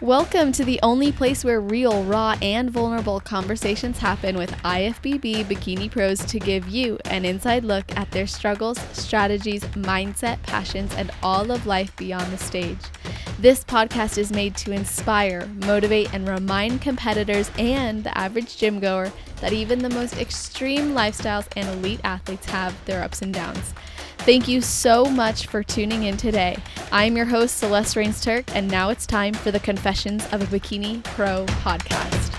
Welcome to the only place where real, raw, and vulnerable conversations happen with IFBB bikini pros to give you an inside look at their struggles, strategies, mindset, passions, and all of life beyond the stage. This podcast is made to inspire, motivate, and remind competitors and the average gym goer that even the most extreme lifestyles and elite athletes have their ups and downs. Thank you so much for tuning in today. I'm your host, Celeste Rains-Turk, and now it's time for the Confessions of a Bikini Pro podcast.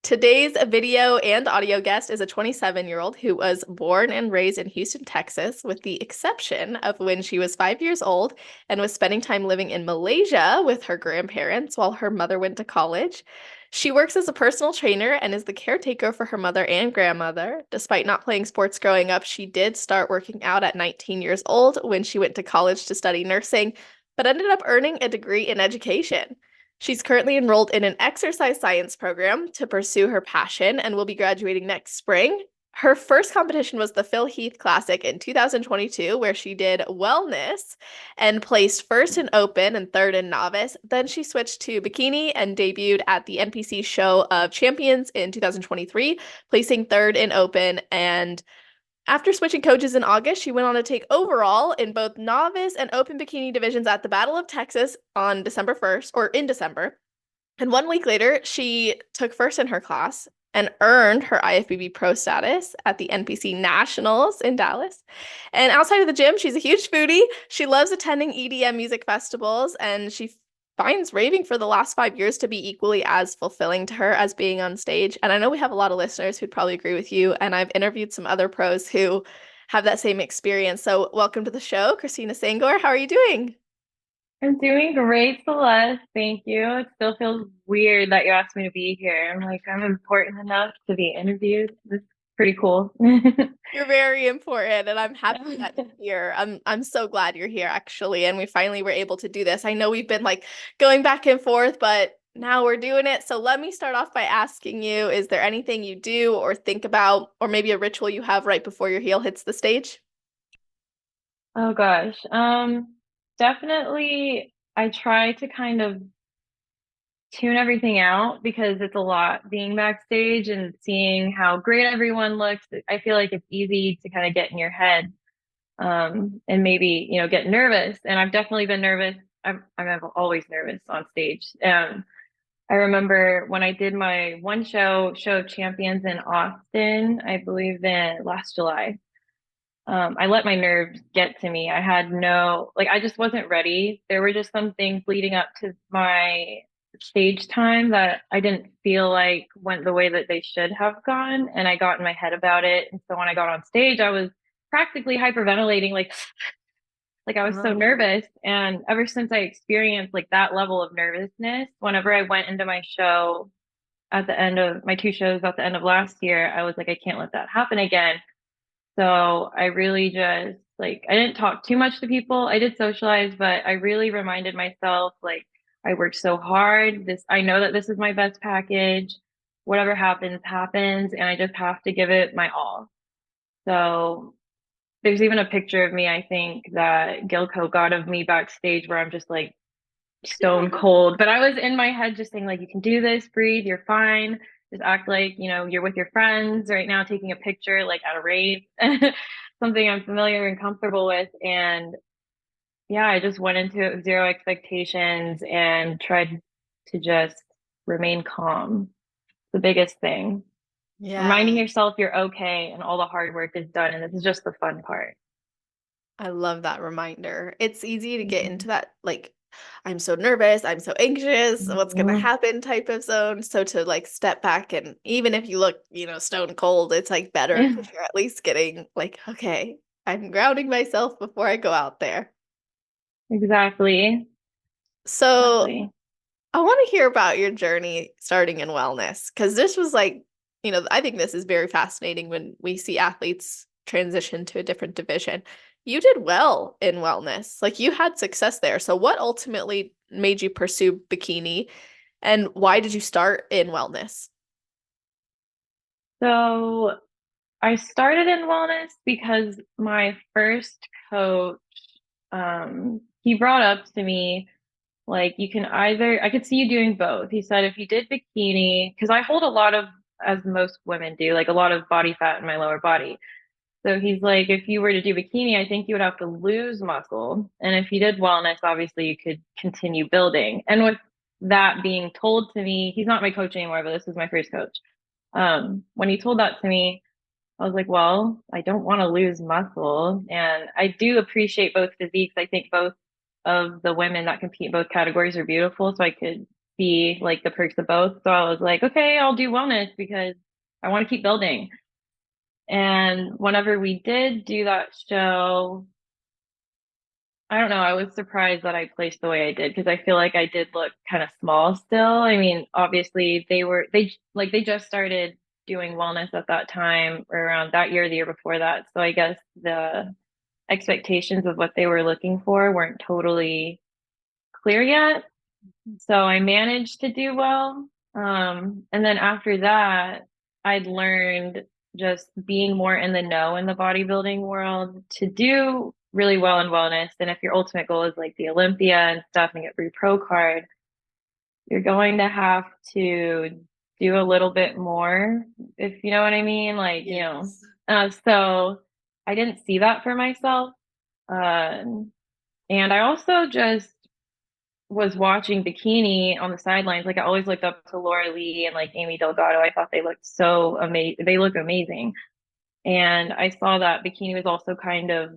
Today's video and audio guest is a 27-year-old who was born and raised in Houston, Texas, with the exception of when she was 5 years old and was spending time living in Malaysia with her grandparents while her mother went to college. She works as a personal trainer and is the caretaker for her mother and grandmother. Despite not playing sports growing up, she did start working out at 19 years old when she went to college to study nursing, but ended up earning a degree in education. She's currently enrolled in an exercise science program to pursue her passion and will be graduating next spring. Her first competition was the Phil Heath Classic in 2022, where she did wellness and placed first in open and third in novice. Then she switched to bikini and debuted at the NPC Show of Champions in 2023, placing third in open. And after switching coaches in August, she went on to take overall in both novice and open bikini divisions at the Battle of Texas on December 1st, or in December. And 1 week later, she took first in her class and earned her IFBB pro status at the NPC Nationals in Dallas. And outside of the gym, she's a huge foodie. She loves attending EDM music festivals, and she finds raving for the last 5 years to be equally as fulfilling to her as being on stage. And I know we have a lot of listeners who'd probably agree with you, and I've interviewed some other pros who have that same experience. So welcome to the show, CHRISTINA SANGGOR. How are you doing? I'm doing great, Celeste. Thank you. It still feels weird that you asked me to be here. I'm like, I'm important enough to be interviewed. This is pretty cool. You're very important, and I'm happy that you're here. I'm so glad you're here, actually, and we finally were able to do this. I know we've been like going back and forth, but now we're doing it. So let me start off by asking you, is there anything you do or think about, or maybe a ritual you have right before your heel hits the stage? Oh gosh. Definitely I try to kind of tune everything out because it's a lot being backstage and seeing how great everyone looks. I feel like it's easy to kind of get in your head, and maybe, get nervous. And I've definitely been nervous. I'm always nervous on stage. I remember when I did my one show of champions in Austin, I believe in last July. I let my nerves get to me. I had I just wasn't ready. There were just some things leading up to my stage time that I didn't feel like went the way that they should have gone. And I got in my head about it. And so when I got on stage, I was practically hyperventilating, like I was so Oh. nervous. And ever since I experienced like that level of nervousness, whenever I went into my show at the end of my two shows at the end of last year, I was like, I can't let that happen again. So I really just I didn't talk too much to people. I did socialize, but I really reminded myself, like, I worked so hard. I know that this is my best package. Whatever happens, happens. And I just have to give it my all. So there's even a picture of me, I think, that Gilco got of me backstage where I'm just like stone cold. But I was in my head just saying, like, you can do this, breathe, you're fine. Just act like, you're with your friends right now, taking a picture like at a rave, something I'm familiar and comfortable with. And yeah, I just went into it with zero expectations and tried to just remain calm. The biggest thing. Reminding Yeah, yourself you're okay and all the hard work is done. And this is just the fun part. I love that reminder. It's easy to get Mhm. into that, like, I'm so nervous, I'm so anxious, what's gonna Mhm. happen type of zone. So to like step back, and even if you look, stone cold, it's like better because you're at least getting like, okay, I'm grounding myself before I go out there. Exactly. So Exactly. I want to hear about your journey starting in wellness, because this was like, I think this is very fascinating when we see athletes transition to a different division. You did well in wellness, like you had success there. So what ultimately made you pursue bikini, and why did you start in wellness? So I started in wellness because my first coach, he brought up to me, like, you can either, I could see you doing both. He said if you did bikini, because I hold a lot of, as most women do, like a lot of body fat in my lower body. So he's like, if you were to do bikini, I think you would have to lose muscle. And if you did wellness, obviously you could continue building. And with that being told to me, he's not my coach anymore, but this is my first coach. When he told that to me, I was like, well, I don't want to lose muscle. And I do appreciate both physiques. I think both of the women that compete in both categories are beautiful. So I could see like the perks of both. So I was like, okay, I'll do wellness because I want to keep building. And whenever we did do that show, I don't know, I was surprised that I placed the way I did because I feel like I did look kind of small still. I mean, obviously they just started doing wellness at that time or around that year, the year before that. So I guess the expectations of what they were looking for weren't totally clear yet. So I managed to do well. And then after that, I'd learned just being more in the know in the bodybuilding world to do really well in wellness. And if your ultimate goal is like the Olympia and stuff and get free pro card, you're going to have to do a little bit more, if you know what I mean. Like, Yes. so I didn't see that for myself. And I also just was watching Bikini on the sidelines. Like I always looked up to Laura Lee and like Amy Delgado. I thought they looked so amazing. They look amazing. And I saw that Bikini was also kind of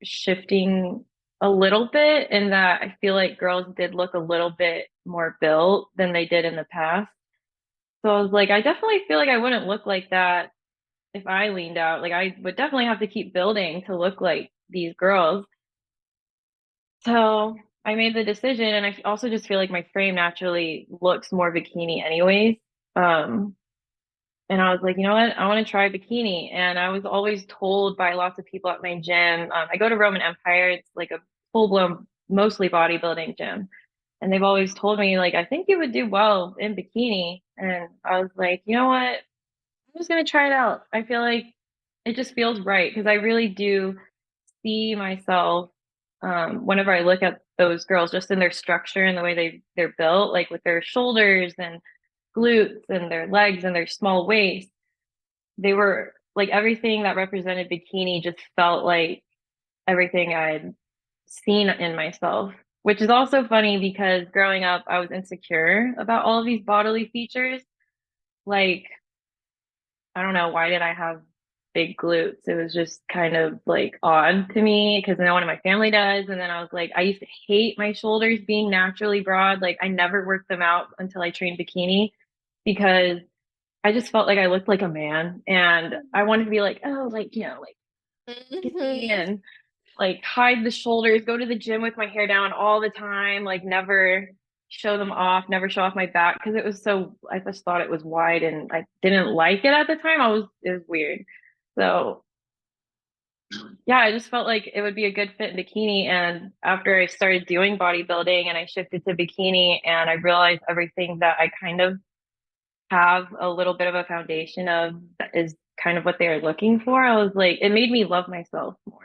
shifting a little bit in that I feel like girls did look a little bit more built than they did in the past. So I was like, I definitely feel like I wouldn't look like that if I leaned out. Like I would definitely have to keep building to look like these girls. So I made the decision, and I also just feel like my frame naturally looks more bikini anyways. Um, and I was like, you know what? I want to try bikini. And I was always told by lots of people at my gym. I go to Roman Empire. It's like a full-blown, mostly bodybuilding gym. And they've always told me, like, I think you would do well in bikini. And I was like, you know what? I'm just gonna try it out. I feel like it just feels right because I really do see myself whenever I look at those girls just in their structure and the way they're built, like with their shoulders and glutes and their legs and their small waist. They were like everything that represented bikini just felt like everything I'd seen in myself, which is also funny because growing up, I was insecure about all of these bodily features. Like, I don't know, why did I have big glutes? It was just kind of like odd to me because no one in my family does. And then I was like, I used to hate my shoulders being naturally broad. Like I never worked them out until I trained bikini because I just felt like I looked like a man and I wanted to be like, oh, like, like skinny Mhm. and like hide the shoulders, go to the gym with my hair down all the time, like never show them off, never show off my back because it was so I just thought it was wide and I didn't like it at the time. It was weird. So yeah, I just felt like it would be a good fit in bikini. And after I started doing bodybuilding and I shifted to bikini and I realized everything that I kind of have a little bit of a foundation of that is kind of what they are looking for. I was like, it made me love myself more.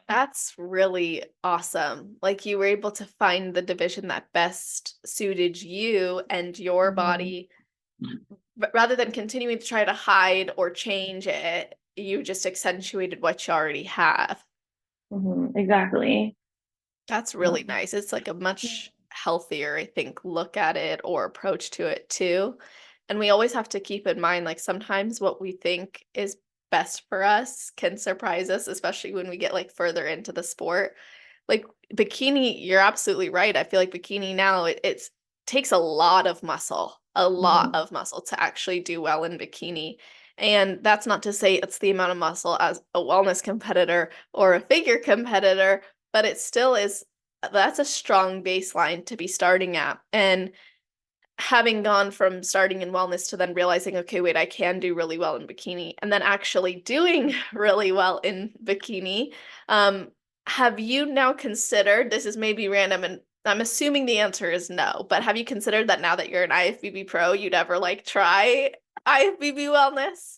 That's really awesome. Like you were able to find the division that best suited you and your Mhm. body, rather than continuing to try to hide or change it, you just accentuated what you already have. Exactly. That's really Um, nice. It's like a much healthier, I think, look at it or approach to it too. And we always have to keep in mind, like sometimes what we think is best for us can surprise us, especially when we get like further into the sport. Like bikini, you're absolutely right. I feel like bikini now, it's takes a lot mhm. of muscle to actually do well in bikini. And that's not to say it's the amount of muscle as a wellness competitor or a figure competitor, but it still is, that's a strong baseline to be starting at. And having gone from starting in wellness to then realizing, okay, wait, I can do really well in bikini, and then actually doing really well in bikini, um, have you now considered, this is maybe random and I'm assuming the answer is no, but have you considered that now that you're an IFBB pro, you'd ever like try IFBB wellness?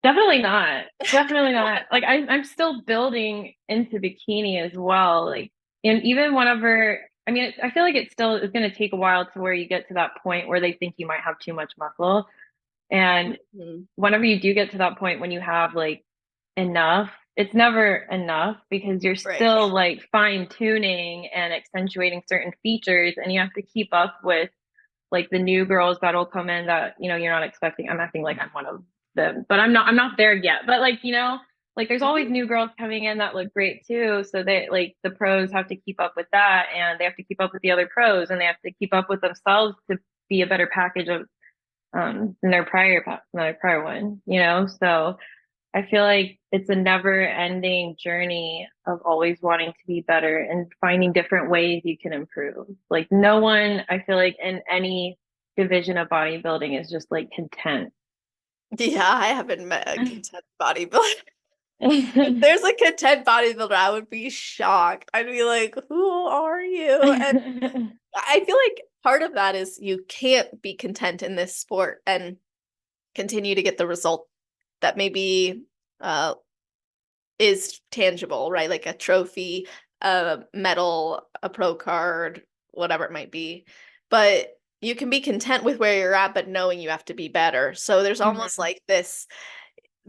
Definitely not. Definitely not. Like I'm still building into bikini as well. Like, and even whenever, I mean, I feel like it still is going to take a while to where you get to that point where they think you might have too much muscle. And Mhm. whenever you do get to that point when you have like enough, it's never enough because you're Right. still like fine tuning and accentuating certain features, and you have to keep up with like the new girls that'll come in that, you're not expecting. I'm acting like I'm one of them, but I'm not there yet. But like, like there's always Mhm. new girls coming in that look great too. So they like the pros have to keep up with that, and they have to keep up with the other pros, and they have to keep up with themselves to be a better package of than their prior one. So I feel like it's a never ending journey of always wanting to be better and finding different ways you can improve. Like no one, I feel like in any division of bodybuilding is just like content. Yeah, I haven't met a content bodybuilder. If there's a content bodybuilder, I would be shocked. I'd be like, who are you? And I feel like part of that is you can't be content in this sport and continue to get the result that maybe uh, is tangible, right? Like a trophy, a medal, a pro card, whatever it might be. But you can be content with where you're at, but knowing you have to be better. So there's almost Mhm. like this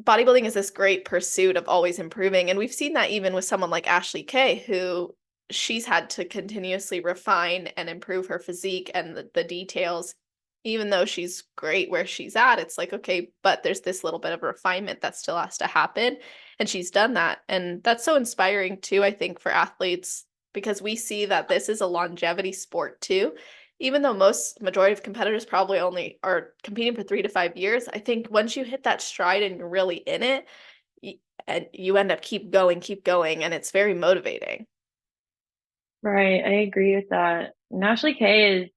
bodybuilding is this great pursuit of always improving. And we've seen that even with someone like Ashley Kay, who she's had to continuously refine and improve her physique and the details. Even though she's great where she's at, it's like, okay, but there's this little bit of refinement that still has to happen. And she's done that. And that's so inspiring too, I think, for athletes, because we see that this is a longevity sport too. Even though most majority of competitors probably only are competing for 3 to 5 years, I think once you hit that stride and you're really in it, and you end up keep going, and it's very motivating. Right, I agree with that. And Ashley Kay is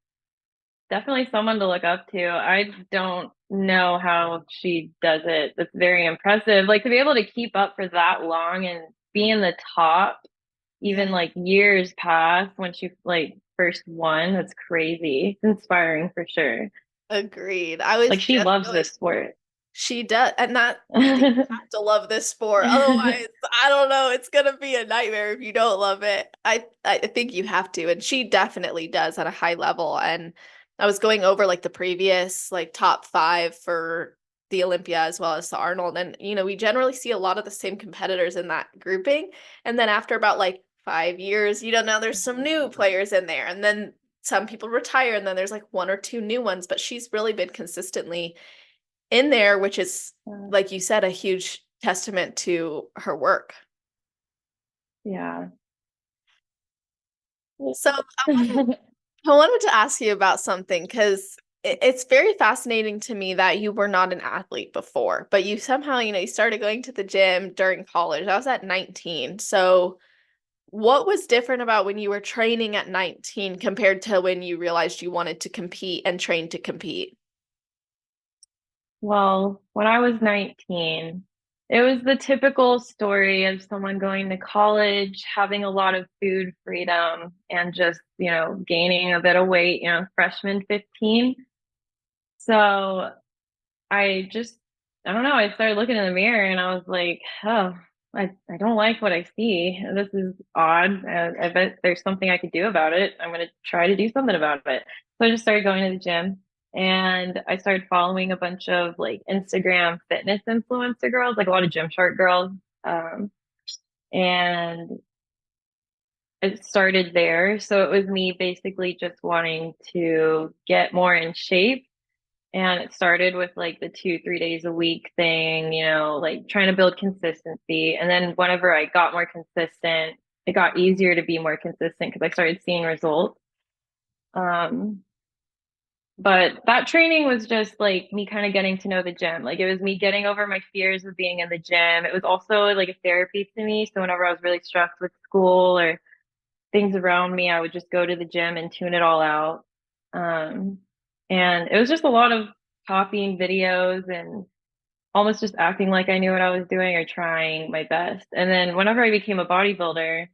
definitely someone to look up to. I don't know how she does it. That's very impressive. Like to be able to keep up for that long and be in the top even Yeah, like years past when she like first won. That's crazy. It's inspiring for sure. agreed. I was Like she just loves really this sport. she does, and that I think you have to love this sport. Otherwise, I don't know, it's gonna be a nightmare if you don't love it. I think you have to, and she definitely does at a high level. And I was going over like the previous like top five for the Olympia as well as the Arnold, and we generally see a lot of the same competitors in that grouping. And then after about like 5 years, now there's some new players in there, and then some people retire, and then there's like one or two new ones. But she's really been consistently in there, which is, like you said, a huge testament to her work. Yeah. So I wanted to ask you about something because it's very fascinating to me that you were not an athlete before, but you somehow, you started going to the gym during college. I was at 19. So what was different about when you were training at 19 compared to when you realized you wanted to compete and train to compete? Well, when I was 19, it was the typical story of someone going to college, having a lot of food freedom, and just, gaining a bit of weight, freshman 15. So I don't know, I started looking in the mirror and I was like, oh, I don't like what I see. This is odd. I bet there's something I could do about it. I'm going to try to do something about it. So I just started going to the gym and I started following a bunch of like Instagram fitness influencer girls, like a lot of Gymshark girls. Um, and it started there. So it was me basically just wanting to get more in shape, and it started with like the 2, 3 days a week thing, like trying to build consistency. And then whenever I got more consistent, it got easier to be more consistent because I started seeing results. Um, but that training was just like me kind of getting to know the gym. Like it was me getting over my fears of being in the gym. It was also like a therapy to me. So whenever I was really stressed with school or things around me, I would just go to the gym and tune it all out. Um, and it was just a lot of copying videos and almost just acting like I knew what I was doing or trying my best. And then whenever I became a bodybuilder,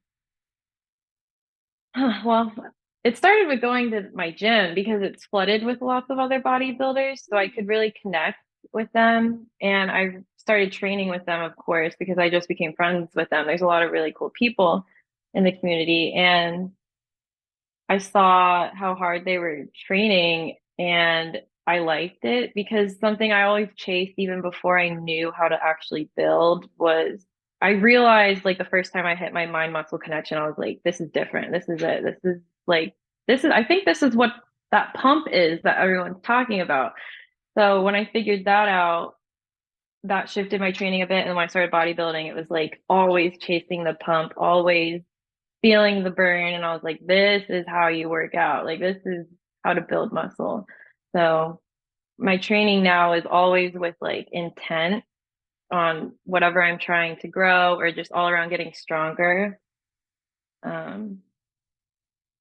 well, it started with going to my gym because it's flooded with lots of other bodybuilders. So I could really connect with them. And I started training with them, of course, because I just became friends with them. There's a lot of really cool people in the community, and I saw how hard they were training, and I liked it because something I always chased even before I knew how to actually build was I realized like the first time I hit my mind muscle connection, I was like, this is different. This is it. This is like, I think this is what that pump is that everyone's talking about. So when I figured that out, that shifted my training a bit. And when I started bodybuilding, it was like always chasing the pump, always feeling the burn. And I was like, this is how you work out. Like, this is how to build muscle. So my training now is always with like intent on whatever I'm trying to grow or just all around getting stronger. Um,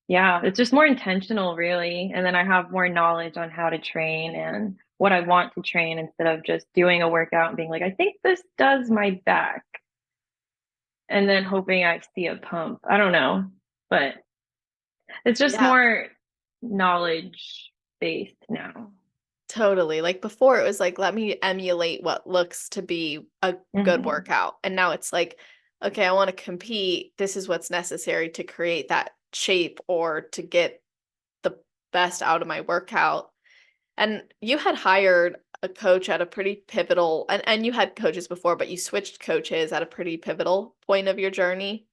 yeah, it's just more intentional, really. And then I have more knowledge on how to train and what I want to train instead of just doing a workout and being like, I think this does my back, and then hoping I see a pump. I don't know, but it's just Yeah, more knowledge based now. totally. Like before, it was like, let me emulate what looks to be a good Hmm. workout. And now it's like, okay, I want to compete. This is what's necessary to create that shape or to get the best out of my workout. And you had hired a coach at a pretty pivotal, and you had coaches before, but you switched coaches at a pretty pivotal point of your journey.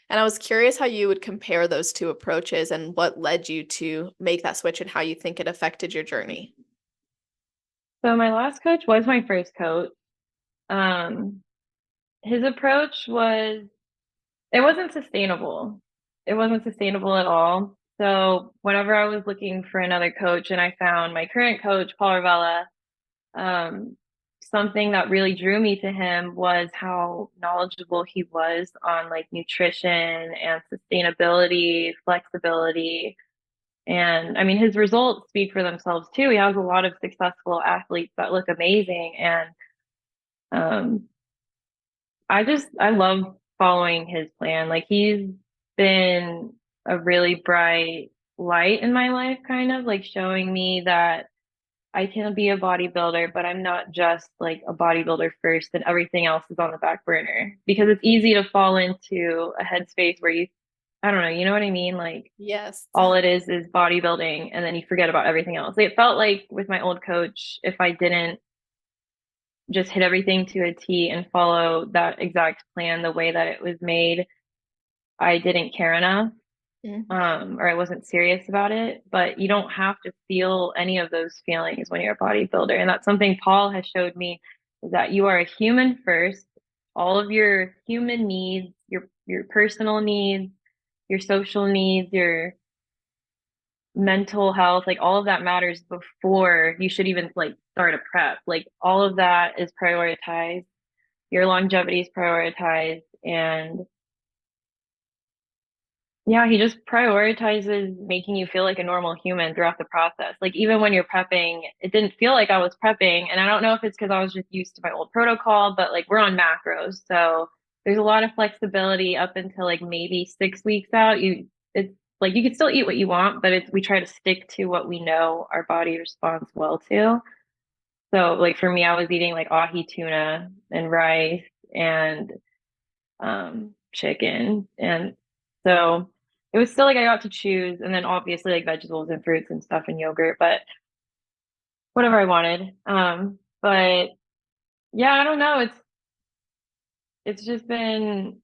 And I was curious how you would compare those two approaches and what led you to make that switch and how you think it affected your journey. So my last coach was my first coach. Um, his approach was it wasn't sustainable. It wasn't sustainable at all. So whenever I was looking for another coach and I found my current coach, Paul Ravella, um, something that really drew me to him was how knowledgeable he was on like nutrition and sustainability, flexibility. And I mean, his results speak for themselves too. He has a lot of successful athletes that look amazing. And um, I love following his plan. Like he's been a really bright light in my life, kind of like showing me that I can be a bodybuilder, but I'm not just like a bodybuilder first and everything else is on the back burner because it's easy to fall into a headspace where I don't know, you know what I mean? Like Yes. all it is bodybuilding and then you forget about everything else. Like, it felt like with my old coach, if I didn't just hit everything to a T and follow that exact plan the way that it was made, I didn't care enough, Mhm. or I wasn't serious about it. But you don't have to feel any of those feelings when you're a bodybuilder. And that's something Paul has showed me is that you are a human first. All of your human needs, your personal needs, your social needs, your mental health, like all of that matters before you should even like start a prep. Like all of that is prioritized. Your longevity is prioritized, and yeah, he just prioritizes making you feel like a normal human throughout the process. Like even when you're prepping, it didn't feel like I was prepping. And I don't know if it's because I was just used to my old protocol, but like we're on macros. So there's a lot of flexibility up until like maybe 6 weeks out. It's like you can still eat what you want, but we try to stick to what we know our body responds well to. So like for me, I was eating like ahi tuna and rice and chicken. And so it was still like I got to choose, and then obviously like vegetables and fruits and stuff and yogurt, but whatever I wanted. But yeah, I don't know. It's just been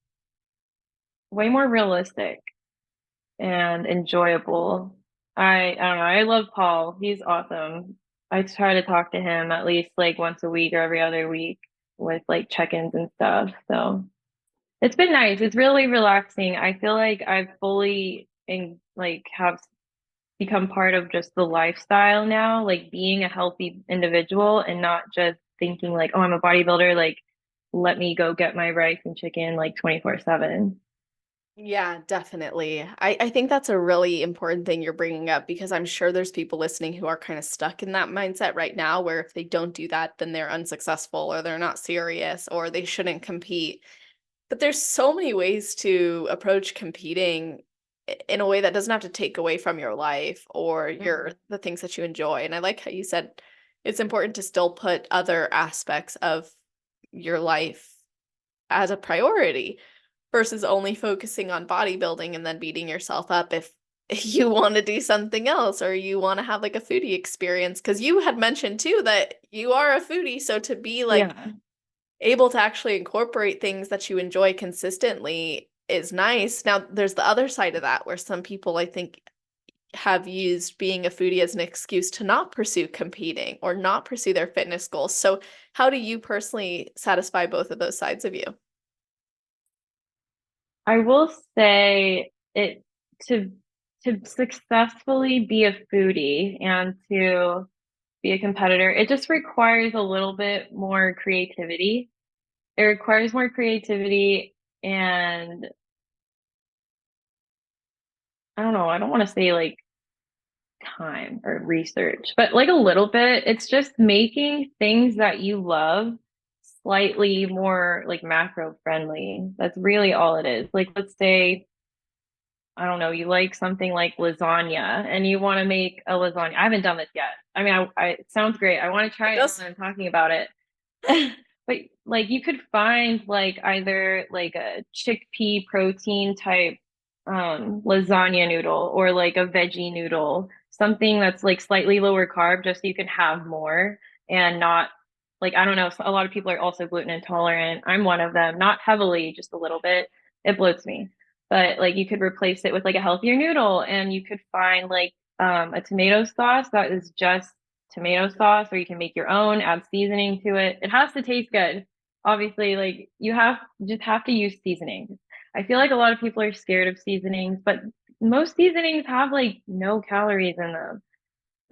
way more realistic and enjoyable. I don't know. I love Paul. He's awesome. I try to talk to him at least like once a week or every other week with like check-ins and stuff. So it's been nice. It's really relaxing. I feel like I've fully like have become part of just the lifestyle now, like being a healthy individual and not just thinking like, oh, I'm a bodybuilder, like let me go get my rice and chicken like 24/7. Yeah, definitely. I think that's a really important thing you're bringing up because I'm sure there's people listening who are kind of stuck in that mindset right now where if they don't do that, then they're unsuccessful or they're not serious or they shouldn't compete. But there's so many ways to approach competing in a way that doesn't have to take away from your life or your Mhm. the things that you enjoy. And I like how you said it's important to still put other aspects of your life as a priority versus only focusing on bodybuilding and then beating yourself up if you want to do something else or you want to have like a foodie experience. Because you had mentioned too that you are a foodie, so to be like Yeah. able to actually incorporate things that you enjoy consistently is nice. Now, there's the other side of that where some people, I think, have used being a foodie as an excuse to not pursue competing or not pursue their fitness goals. So, how do you personally satisfy both of those sides of you? I will say it to to successfully be a foodie and to be a competitor, it just requires a little bit more creativity. It requires more creativity and I don't know, I don't want to say like time or research, but like a little bit. It's just making things that you love slightly more like macro friendly. That's really all it is. Like, let's say, I don't know, you like something like lasagna and you want to make a lasagna. I haven't done this yet. I mean, it sounds great. I want to It try it now does. that I'm talking about it. But like you could find like either like a chickpea protein type lasagna noodle or like a veggie noodle, something that's like slightly lower carb just so you can have more and not like I don't know, a lot of people are also gluten intolerant. I'm one of them, not heavily, just a little bit. It bloats me. But like you could replace it with like a healthier noodle and you could find like a tomato sauce that is just tomato sauce, or you can make your own, add seasoning to it. It has to taste good. Obviously, like you just have to use seasoning. I feel like a lot of people are scared of seasonings, but most seasonings have like no calories in them.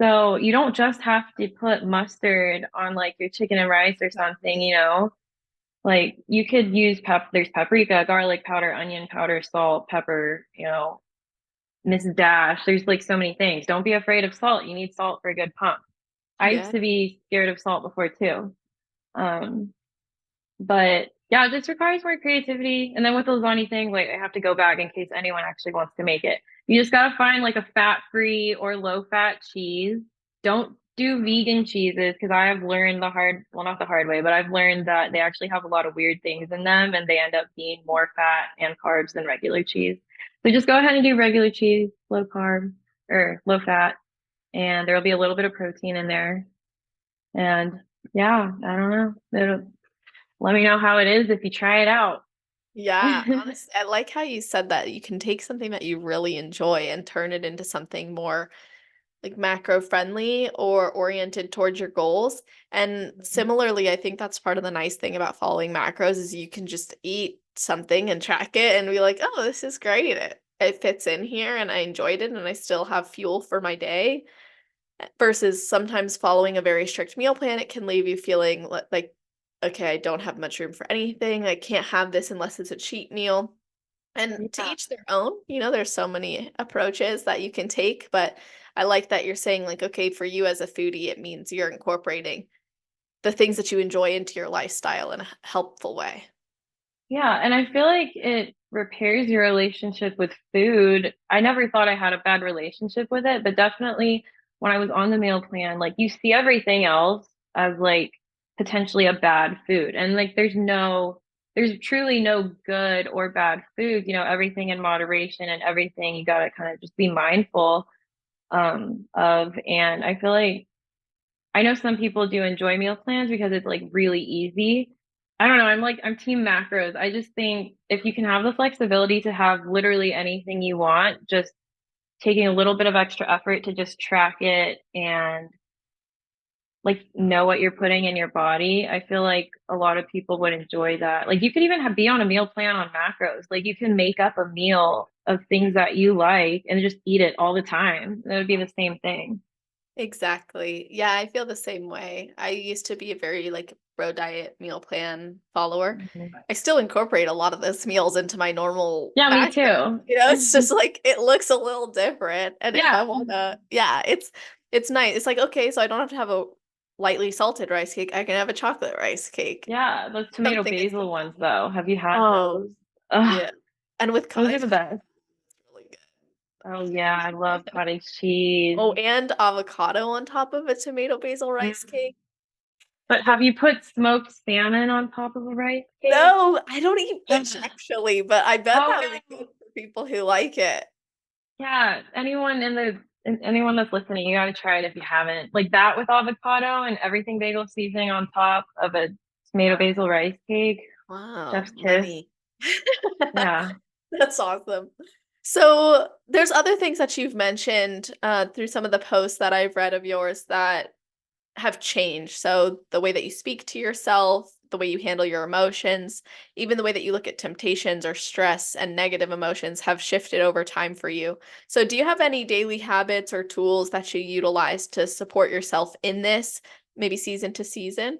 So you don't just have to put mustard on like your chicken and rice or something, you know? Like you could use there's paprika, garlic powder, onion powder, salt, pepper, you know, Miss Dash. There's like so many things. Don't be afraid of salt. You need salt for a good pump. I used Yeah. to be scared of salt before too. Um, but yeah, it just requires more creativity. And then with the lasagna thing, wait, I have to go back in case anyone actually wants to make it. You just gotta find like a fat-free or low-fat cheese. Don't do vegan cheeses because I have learned the hard, well, not the hard way, but I've learned that they actually have a lot of weird things in them and they end up being more fat and carbs than regular cheese. So just go ahead and do regular cheese, low carb or low fat, and there'll be a little bit of protein in there. And yeah, I don't know. Let me know how it is if you try it out. Yeah, honestly, I like how you said that you can take something that you really enjoy and turn it into something more like macro friendly or oriented towards your goals. And similarly, I think that's part of the nice thing about following macros is you can just eat something and track it and be like, oh, this is great. It fits in here and I enjoyed it and I still have fuel for my day. Versus sometimes following a very strict meal plan, it can leave you feeling like, okay, I don't have much room for anything. I can't have this unless it's a cheat meal. And to Yeah. each their own, there's so many approaches that you can take, but I like that you're saying like, okay, for you as a foodie, it means you're incorporating the things that you enjoy into your lifestyle in a helpful way. Yeah, and I feel like it repairs your relationship with food. I never thought I had a bad relationship with it, but definitely when I was on the meal plan, like you see everything else as like potentially a bad food. And like there's truly no good or bad food, you know, everything in moderation and everything you gotta kind of just be mindful of. And I feel like I know some people do enjoy meal plans because it's like really easy. I don't know. I'm team macros. I just think if you can have the flexibility to have literally anything you want, just taking a little bit of extra effort to just track it and like know what you're putting in your body, I feel like a lot of people would enjoy that. Like you could even be on a meal plan on macros. Like you can make up a meal of things that you like and just eat it all the time. That would be the same thing. Exactly. Yeah, I feel the same way. I used to be a very like bro diet meal plan follower. Mhm. I still incorporate a lot of those meals into my normal Yeah, me fashion. too. It's just like it looks a little different. And if I Yeah. wanna, yeah, it's nice. It's like, okay, so I don't have to have a lightly salted rice cake. I can have a chocolate rice cake. Yeah, those tomato Something I basil still ones though. Have you had Oh, those? Ugh, yeah. And with those are cottage the cheese, best. it's really Oh yeah, I love good. cottage cheese. Oh, and avocado on top of a tomato basil rice Mm. cake. But have you put smoked salmon on top of a rice cake? No, I don't eat fish actually, but I bet Oh that would be no. good for people who like it. Yeah, anyone that's listening, you gotta try it if you haven't. Like that with avocado and everything bagel seasoning on top of a tomato basil rice cake. Wow, Chef's kiss. yummy. Yeah. That's awesome. So there's other things that you've mentioned through some of the posts that I've read of yours that have changed. So the way that you speak to yourself, the way you handle your emotions, even the way that you look at temptations or stress and negative emotions have shifted over time for you. So do you have any daily habits or tools that you utilize to support yourself in this, maybe season to season?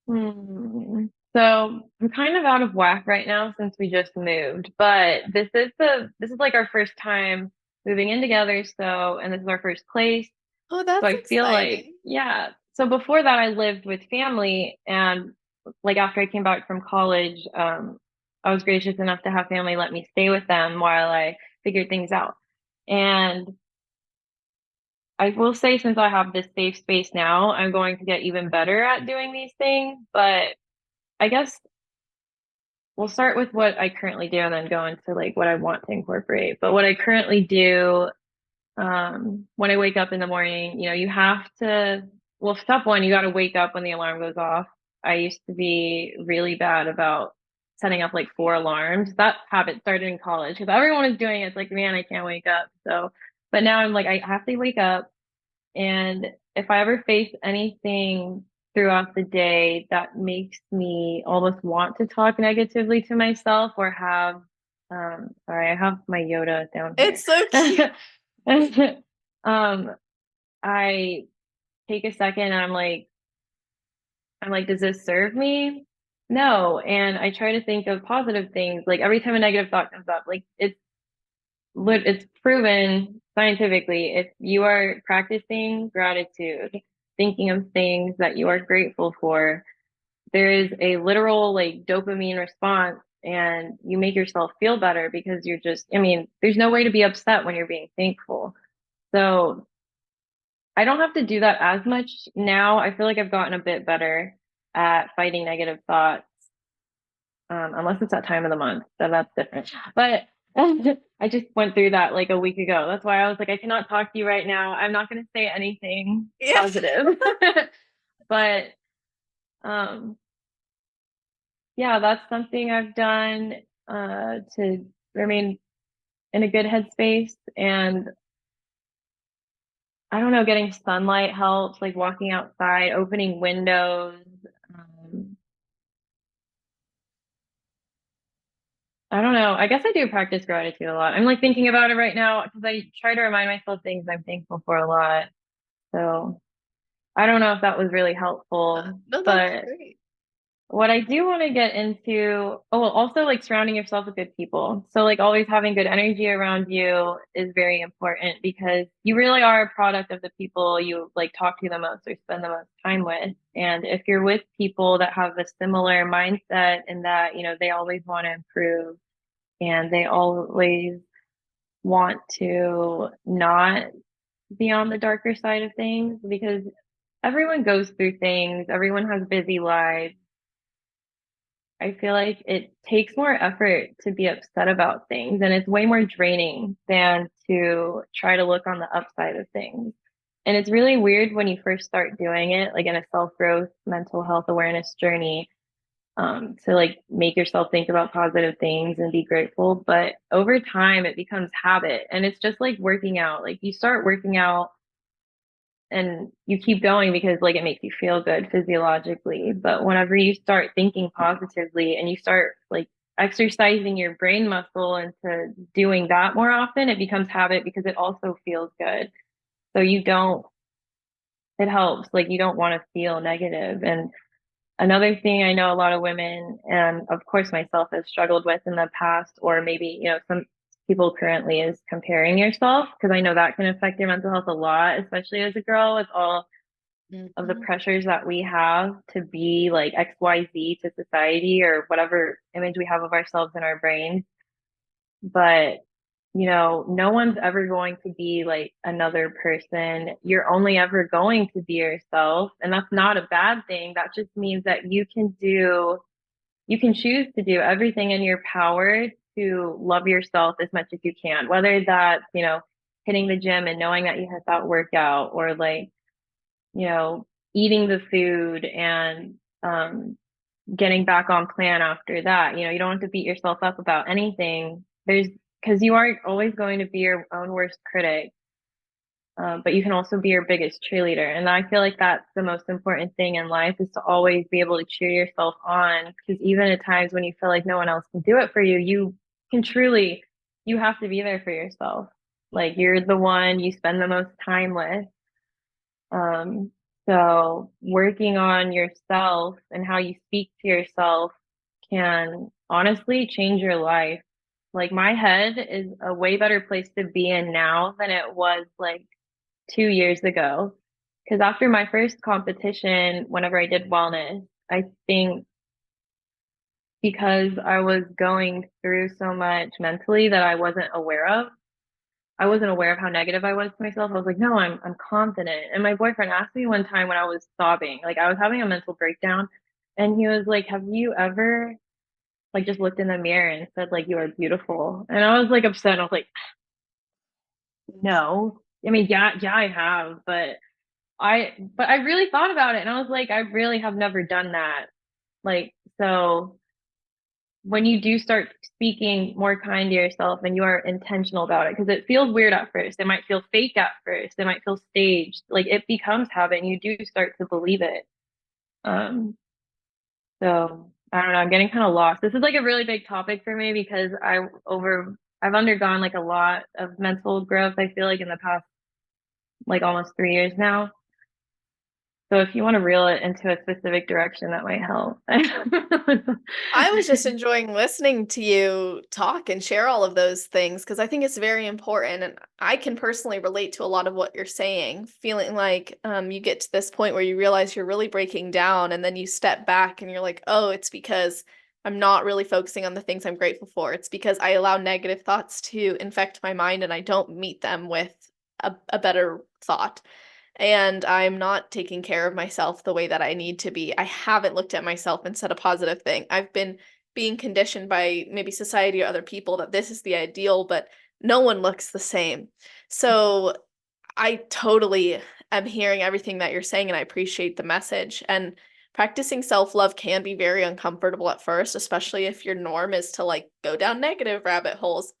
Hmm. So I'm kind of out of whack right now since we just moved, but this is like our first time moving in together, so and this is our first place. Oh, So that's I feel like, exciting. yeah. So before that I lived with family and like after I came back from college, I was gracious enough to have family let me stay with them while I figured things out. And I will say since I have this safe space now, I'm going to get even better at doing these things, but I guess we'll start with what I currently do and then go into like what I want to incorporate. But what I currently do, when I wake up in the morning, you know, you have to, well, step one, you got to wake up when the alarm goes off. I used to be really bad about setting up like 4 alarms. That habit started in college because everyone was doing it. It's like, man, I can't wake up. So, but now I'm like, I have to wake up. And if I ever face anything throughout the day that makes me almost want to talk negatively to myself or have, sorry, I have my Yoda down here. It's so cute. um, I take a second and I'm like, does this serve me? No. And I try to think of positive things. Like every time a negative thought comes up, like it's proven scientifically if you are practicing gratitude, thinking of things that you are grateful for, there is a literal like dopamine response and you make yourself feel better because you're just, I mean, there's no way to be upset when you're being thankful. So I don't have to do that as much now. I feel like I've gotten a bit better at fighting negative thoughts, unless it's that time of the month, then that's different. But I just went through that like a week ago. That's why I was like, I cannot talk to you right now. I'm not going to say anything Yeah. positive. But um, yeah, that's something I've done to remain in a good headspace. And I don't know, getting sunlight helps, like walking outside, opening windows. Um, I don't know. I guess I do practice gratitude a lot. I'm like thinking about it right now because I try to remind myself things I'm thankful for a lot. So I don't know if that was really helpful, No, that's but great. what I do want to get into, oh, well, also like surrounding yourself with good people. So like always having good energy around you is very important because you really are a product of the people you like talk to the most or spend the most time with. And if you're with people that have a similar mindset and that, you know, they always want to improve and they always want to not be on the darker side of things because everyone goes through things, everyone has busy lives. I feel like it takes more effort to be upset about things, and it's way more draining than to try to look on the upside of things. And it's really weird when you first start doing it, like in a self-growth, mental health awareness journey, to like make yourself think about positive things and be grateful. But over time, it becomes habit, and it's just like working out. Like you start working out and you keep going because like it makes you feel good physiologically. But whenever you start thinking positively and you start like exercising your brain muscle into doing that more often, it becomes habit because it also feels good. So you don't, it helps. Like you don't want to feel negative. And another thing I know a lot of women, and of course myself, have struggled with in the past, or maybe, you know, some people currently is comparing yourself, because I know that can affect your mental health a lot, especially as a girl, with all of the Mhm. pressures that we have to be like XYZ to society or whatever image we have of ourselves in our brains. But no one's ever going to be like another person. You're only ever going to be yourself. And that's not a bad thing. That just means that you can choose to do everything in your power to love yourself as much as you can, whether that's, hitting the gym and knowing that you hit that workout, or like, you know, eating the food and getting back on plan after that. You don't have to beat yourself up about anything. Because you are always going to be your own worst critic, but you can also be your biggest cheerleader. And I feel like that's the most important thing in life, is to always be able to cheer yourself on. Because even at times when you feel like no one else can do it for you, can truly, you have to be there for yourself. Like you're the one you spend the most time with. Um, so working on yourself and how you speak to yourself can honestly change your life. Like my head is a way better place to be in now than it was like 2 years ago. Because after my first competition, whenever I did wellness, I think because I was going through so much mentally that I wasn't aware of how negative I was to myself. I was like, no, I'm confident. And my boyfriend asked me one time when I was sobbing, like I was having a mental breakdown, and he was like, have you ever like just looked in the mirror and said like you are beautiful? And I was like upset. I was like, no. I mean, yeah, I have, but I really thought about it, and I was like, I really have never done that. Like, so when you do start speaking more kind to yourself and you are intentional about it, because it feels weird at first. It might feel fake at first. It might feel staged. Like it becomes habit and you do start to believe it. Um, so I don't know, I'm getting kind of lost. This is like a really big topic for me because I've undergone like a lot of mental growth, I feel like in the past like almost 3 years now. So if you want to reel it into a specific direction, that might help. I was just enjoying listening to you talk and share all of those things because I think it's very important. And I can personally relate to a lot of what you're saying, feeling like you get to this point where you realize you're really breaking down, and then you step back and you're like, oh, it's because I'm not really focusing on the things I'm grateful for. It's because I allow negative thoughts to infect my mind and I don't meet them with a better thought, and I'm not taking care of myself the way that I need to be. I haven't looked at myself and said a positive thing. I've been being conditioned by maybe society or other people that this is the ideal, but no one looks the same. So I totally am hearing everything that you're saying, and I appreciate the message. And practicing self-love can be very uncomfortable at first, especially if your norm is to like go down negative rabbit holes.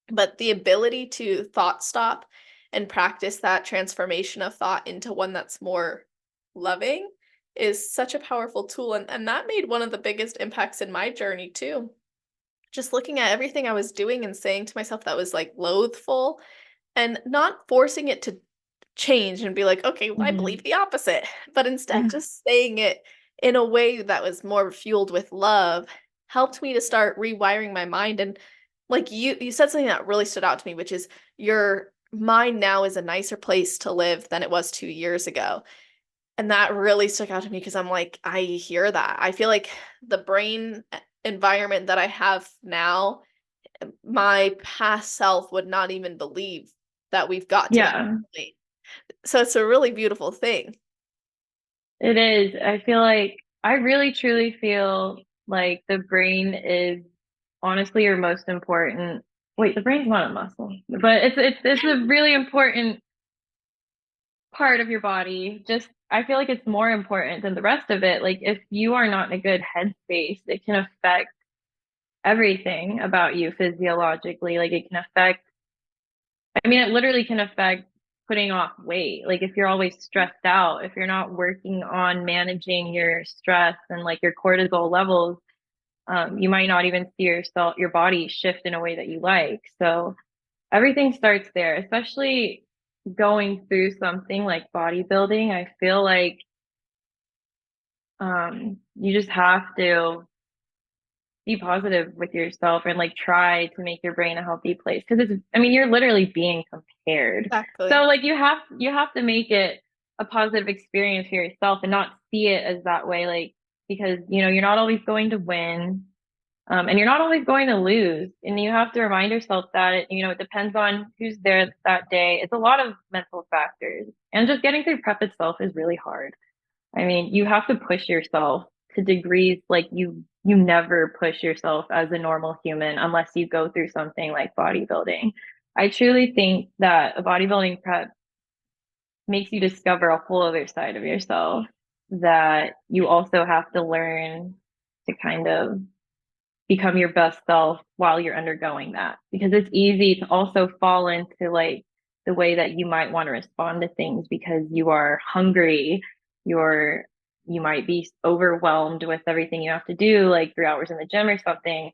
But the ability to thought stop and practice that transformation of thought into one that's more loving is such a powerful tool. And that made one of the biggest impacts in my journey too. Just looking at everything I was doing and saying to myself that was like loathful, and not forcing it to change and be like, okay, well, I believe Mhm. the opposite, but instead just saying it in a way that was more fueled with love helped me to start rewiring my mind. And like you said something that really stood out to me, which is your mind now is a nicer place to live than it was 2 years ago. And that really stuck out to me because I'm like, I hear that. I feel like the brain environment that I have now, my past self would not even believe that we've got to that Yeah, point. So it's a really beautiful thing. it is. I feel like I really truly feel like the brain is honestly your most important. Wait, the brain's not a muscle, but it's a really important part of your body. Just I feel like it's more important than the rest of it. Like if you are not in a good headspace, it can affect everything about you physiologically. Like it can affect, I mean, it literally can affect putting off weight. Like if you're always stressed out, if you're not working on managing your stress and like your cortisol levels, you might not even see your body shift in a way that you like. So everything starts there, especially going through something like bodybuilding. I feel like you just have to be positive with yourself and like try to make your brain a healthy place, because it's, I mean, you're literally being compared. So Exactly. like you have to make it a positive experience for yourself and not see it as that way, like because you're not always going to win. And you're not always going to lose. And you have to remind yourself that it depends on who's there that day. It's a lot of mental factors. And just getting through prep itself is really hard. I mean, you have to push yourself to degrees like you never push yourself as a normal human unless you go through something like bodybuilding. I truly think that a bodybuilding prep makes you discover a whole other side of yourself that you also have to learn to kind of become your best self while you're undergoing that. Because it's easy to also fall into like the way that you might want to respond to things because you are hungry, you're you might be overwhelmed with everything you have to do, like 3 hours in the gym or something.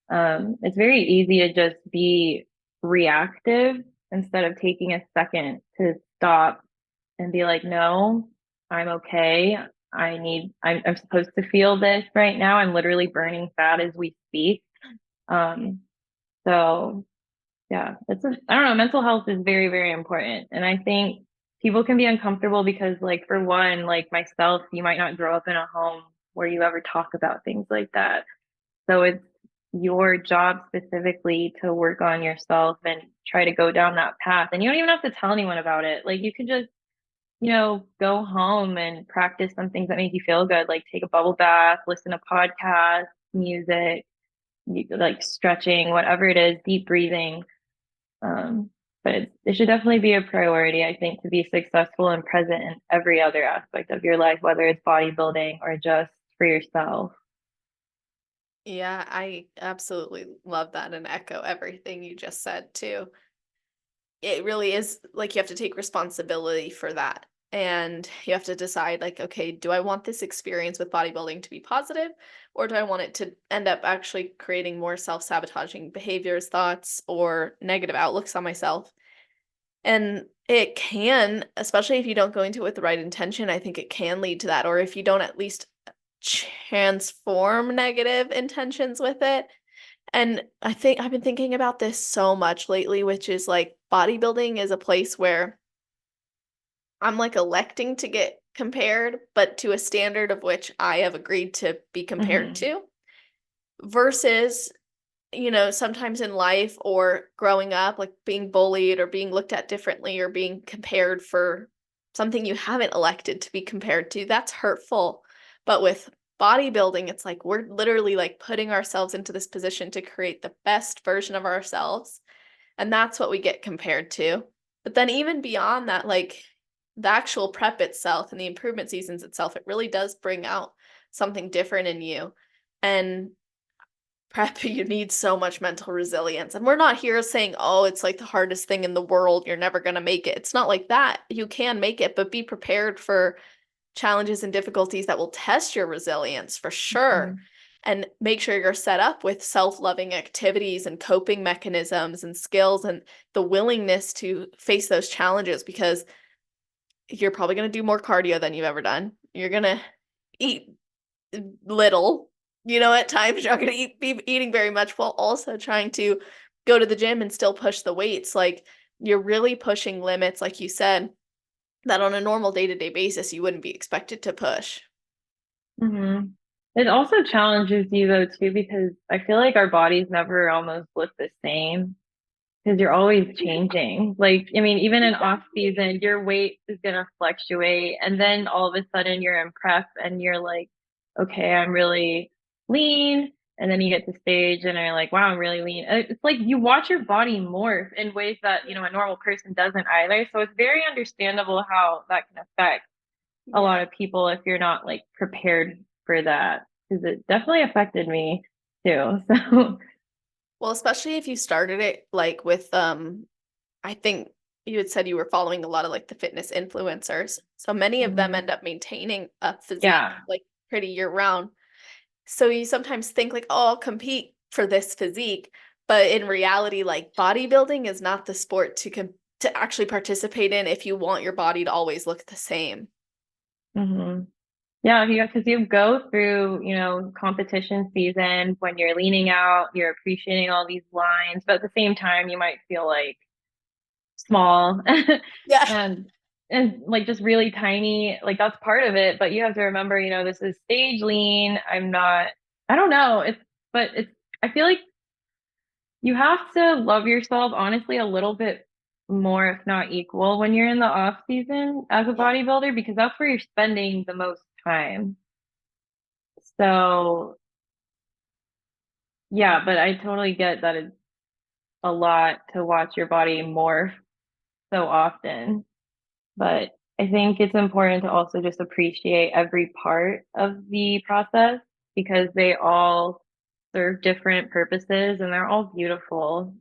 It's very easy to just be reactive instead of taking a second to stop and be like, no, I'm okay. I'm supposed to feel this right now. I'm literally burning fat as we speak. Um, so yeah, I don't know, mental health is very, very important. And I think people can be uncomfortable because like for one, like myself, you might not grow up in a home where you ever talk about things like that. So it's your job specifically to work on yourself and try to go down that path. And you don't even have to tell anyone about it. Like you could just go home and practice some things that make you feel good, like take a bubble bath, listen to podcasts, music, like stretching, whatever it is, deep breathing. Um, but it should definitely be a priority, I think, to be successful and present in every other aspect of your life, whether it's bodybuilding or just for yourself. Yeah, I absolutely love that and echo everything you just said too. It really is like you have to take responsibility for that. And you have to decide, like, okay, do I want this experience with bodybuilding to be positive, or do I want it to end up actually creating more self-sabotaging behaviors, thoughts, or negative outlooks on myself? And it can, especially if you don't go into it with the right intention, I think it can lead to that. Or if you don't at least transform negative intentions with it. And I think I've been thinking about this so much lately, which is like bodybuilding is a place where I'm like electing to get compared, but to a standard of which I have agreed to be compared Hmm. to, versus, sometimes in life or growing up, like being bullied or being looked at differently or being compared for something you haven't elected to be compared to. That's hurtful. But with bodybuilding, it's like we're literally like putting ourselves into this position to create the best version of ourselves. And that's what we get compared to. But then even beyond that, like the actual prep itself and the improvement seasons itself, it really does bring out something different in you. And prep, you need so much mental resilience. And we're not here saying, oh, it's like the hardest thing in the world. You're never going to make it. It's not like that. You can make it, but be prepared for challenges and difficulties that will test your resilience for sure. And make sure you're set up with self-loving activities and coping mechanisms and skills and the willingness to face those challenges because you're probably going to do more cardio than you've ever done. You're going to eat little, at times you're not going to be eating very much while also trying to go to the gym and still push the weights. Like you're really pushing limits, like you said, that on a normal day-to-day basis you wouldn't be expected to push. Hmm. It also challenges you though too, because I feel like our bodies never almost look the same because you're always changing. Like, I mean, even in off season, your weight is gonna fluctuate, and then all of a sudden you're in prep and you're like, okay, I'm really lean. And then you get to stage and you're like, wow, I'm really lean. It's like you watch your body morph in ways that, a normal person doesn't either. So it's very understandable how that can affect a Yeah. lot of people if you're not like prepared for that because it definitely affected me too. So, Well, especially if you started it like with I think you had said you were following a lot of like the fitness influencers. So many of them mhm. end up maintaining a physique Yeah. like pretty year round. So you sometimes think like, oh, I'll compete for this physique, but in reality, like bodybuilding is not the sport to actually participate in if you want your body to always look the same. Hmm. Yeah, because you go through, competition season when you're leaning out, you're appreciating all these lines, but at the same time, you might feel like small Yeah. and like just really tiny. Like that's part of it, but you have to remember, this is stage lean. I don't know. but I feel like you have to love yourself honestly a little bit more, if not equal, when you're in the off season as a Yeah. bodybuilder, because that's where you're spending the most time. So yeah, but I totally get that it's a lot to watch your body morph so often. But I think it's important to also just appreciate every part of the process because they all serve different purposes and they're all beautiful.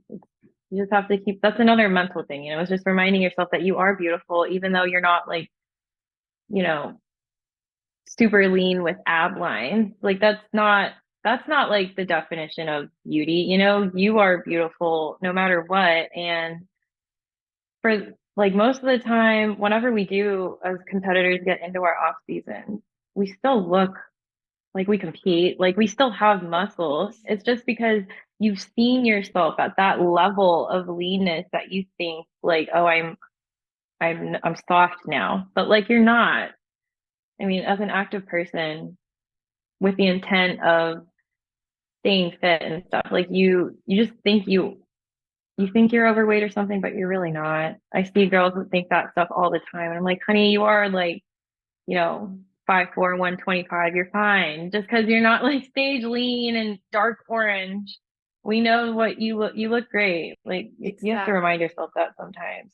You just have to keep, that's another mental thing, you know, it's just reminding yourself that you are beautiful, even though you're not like, you know, super lean with ab lines. Like that's not like the definition of beauty. You know, you are beautiful no matter what. And for like most of the time, whenever we do as competitors get into our off season, we still look like we compete, like we still have muscle. It's just because you've seen yourself at that level of leanness that you think like, oh, I'm soft now. But like you're not. I mean, as an active person with the intent of staying fit and stuff, like you just think you think you're overweight or something, but you're really not. I see girls that think that stuff all the time. And I'm like, honey, you are like, you know, 5'4", 125, you're fine. Just because you're not like stage lean and dark orange. We know what you look great. Like you have to Exactly. remind yourself that sometimes.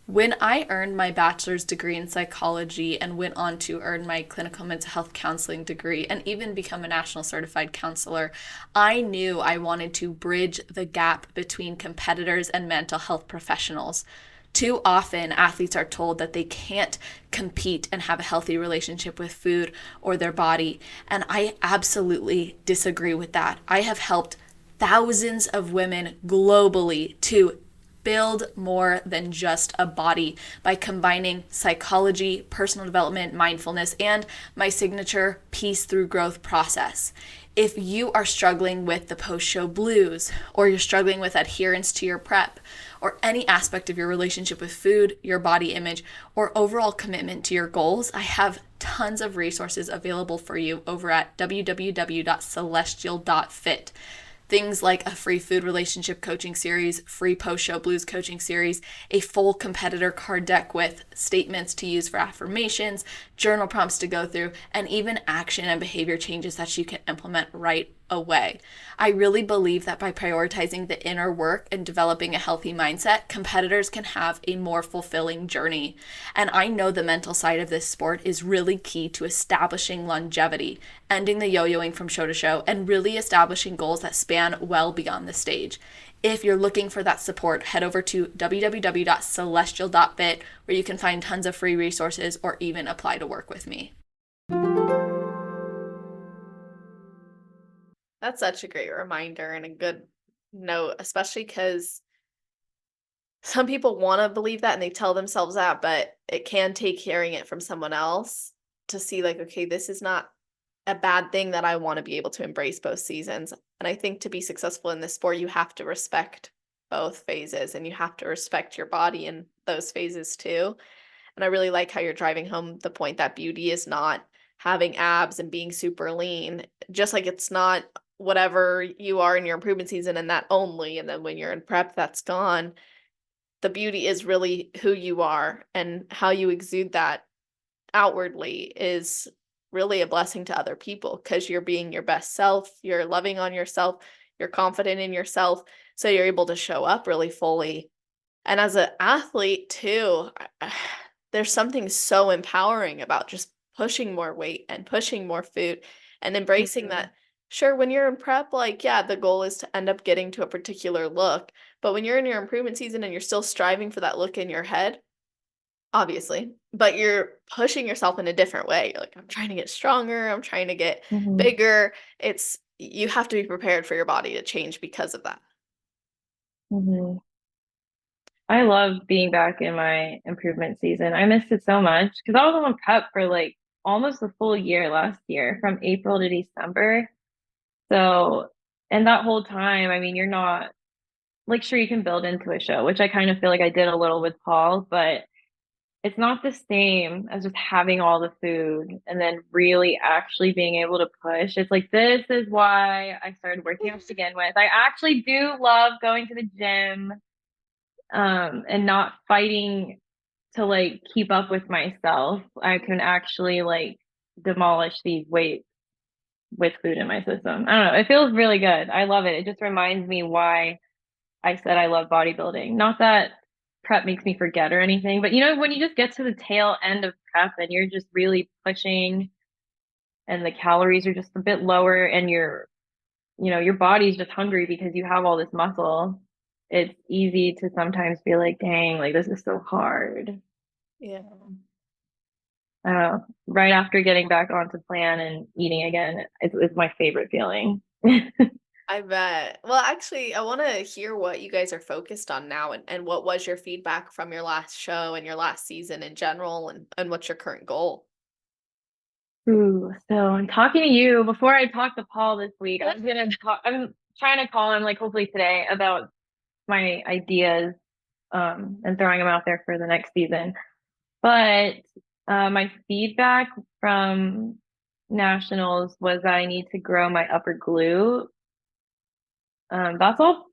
When I earned my bachelor's degree in psychology and went on to earn my clinical mental health counseling degree and even become a national certified counselor, I knew I wanted to bridge the gap between competitors and mental health professionals. Too often, athletes are told that they can't compete and have a healthy relationship with food or their body. And I absolutely disagree with that. I have helped thousands of women globally to build more than just a body by combining psychology, personal development, mindfulness, and my signature peace through growth process. If you are struggling with the post show blues, or you're struggling with adherence to your prep, or any aspect of your relationship with food, your body image, or overall commitment to your goals, I have tons of resources available for you over at www.celestial.fit. Things like a free food relationship coaching series, free post show blues coaching series, a full competitor card deck with statements to use for affirmations, journal prompts to go through, and even action and behavior changes that you can implement right away. I really believe that by prioritizing the inner work and developing a healthy mindset, competitors can have a more fulfilling journey. And I know the mental side of this sport is really key to establishing longevity, ending the yo-yoing from show to show, and really establishing goals that span well beyond the stage. If you're looking for that support, head over to www.celestial.fit where you can find tons of free resources or even apply to work with me. That's such a great reminder and a good note, especially because some people want to believe that and they tell themselves that, but it can take hearing it from someone else to see, like, okay, this is not a bad thing that I want to be able to embrace both seasons. And I think to be successful in this sport, you have to respect both phases and you have to respect your body in those phases too. And I really like how you're driving home the point that beauty is not having abs and being super lean, just like it's not whatever you are in your improvement season and that only. And then when you're in prep, that's gone. The beauty is really who you are, and how you exude that outwardly is really a blessing to other people because you're being your best self, you're loving on yourself, you're confident in yourself, so you're able to show up really fully. And as an athlete too, there's something so empowering about just pushing more weight and pushing more food and embracing Mhm. that. Sure, when you're in prep, like, yeah, the goal is to end up getting to a particular look. But when you're in your improvement season and you're still striving for that look in your head, obviously, but you're pushing yourself in a different way. You're like, I'm trying to get stronger, I'm trying to get Mhm. bigger. You have to be prepared for your body to change because of that. Mhm. I love being back in my improvement season. I missed it so much because I was on prep for like almost a full year last year from April to December. So, and that whole time, I mean, you're not like, sure, you can build into a show, which I kind of feel like I did a little with Paul, but it's not the same as just having all the food and then really actually being able to push. It's like this is why I started working out to begin with. I actually do love going to the gym, and not fighting to like keep up with myself. I can actually like demolish these weights with food in my system. I don't know. It feels really good. I love it. It just reminds me why I said I love bodybuilding. Not that prep makes me forget or anything, but you know, when you just get to the tail end of prep and you're just really pushing and the calories are just a bit lower and your body's just hungry because you have all this muscle, it's easy to sometimes be like, dang, like this is so hard. Yeah. I don't know. Right after getting back onto plan and eating again, it's my favorite feeling. I bet. Well, actually, I want to hear what you guys are focused on now and what was your feedback from your last show and your last season in general and what's your current goal? Ooh, so I'm talking to you before I talk to Paul this week. I'm trying to call him like hopefully today about my ideas, and throwing them out there for the next season. But my feedback from nationals was that I need to grow my upper glute. That's all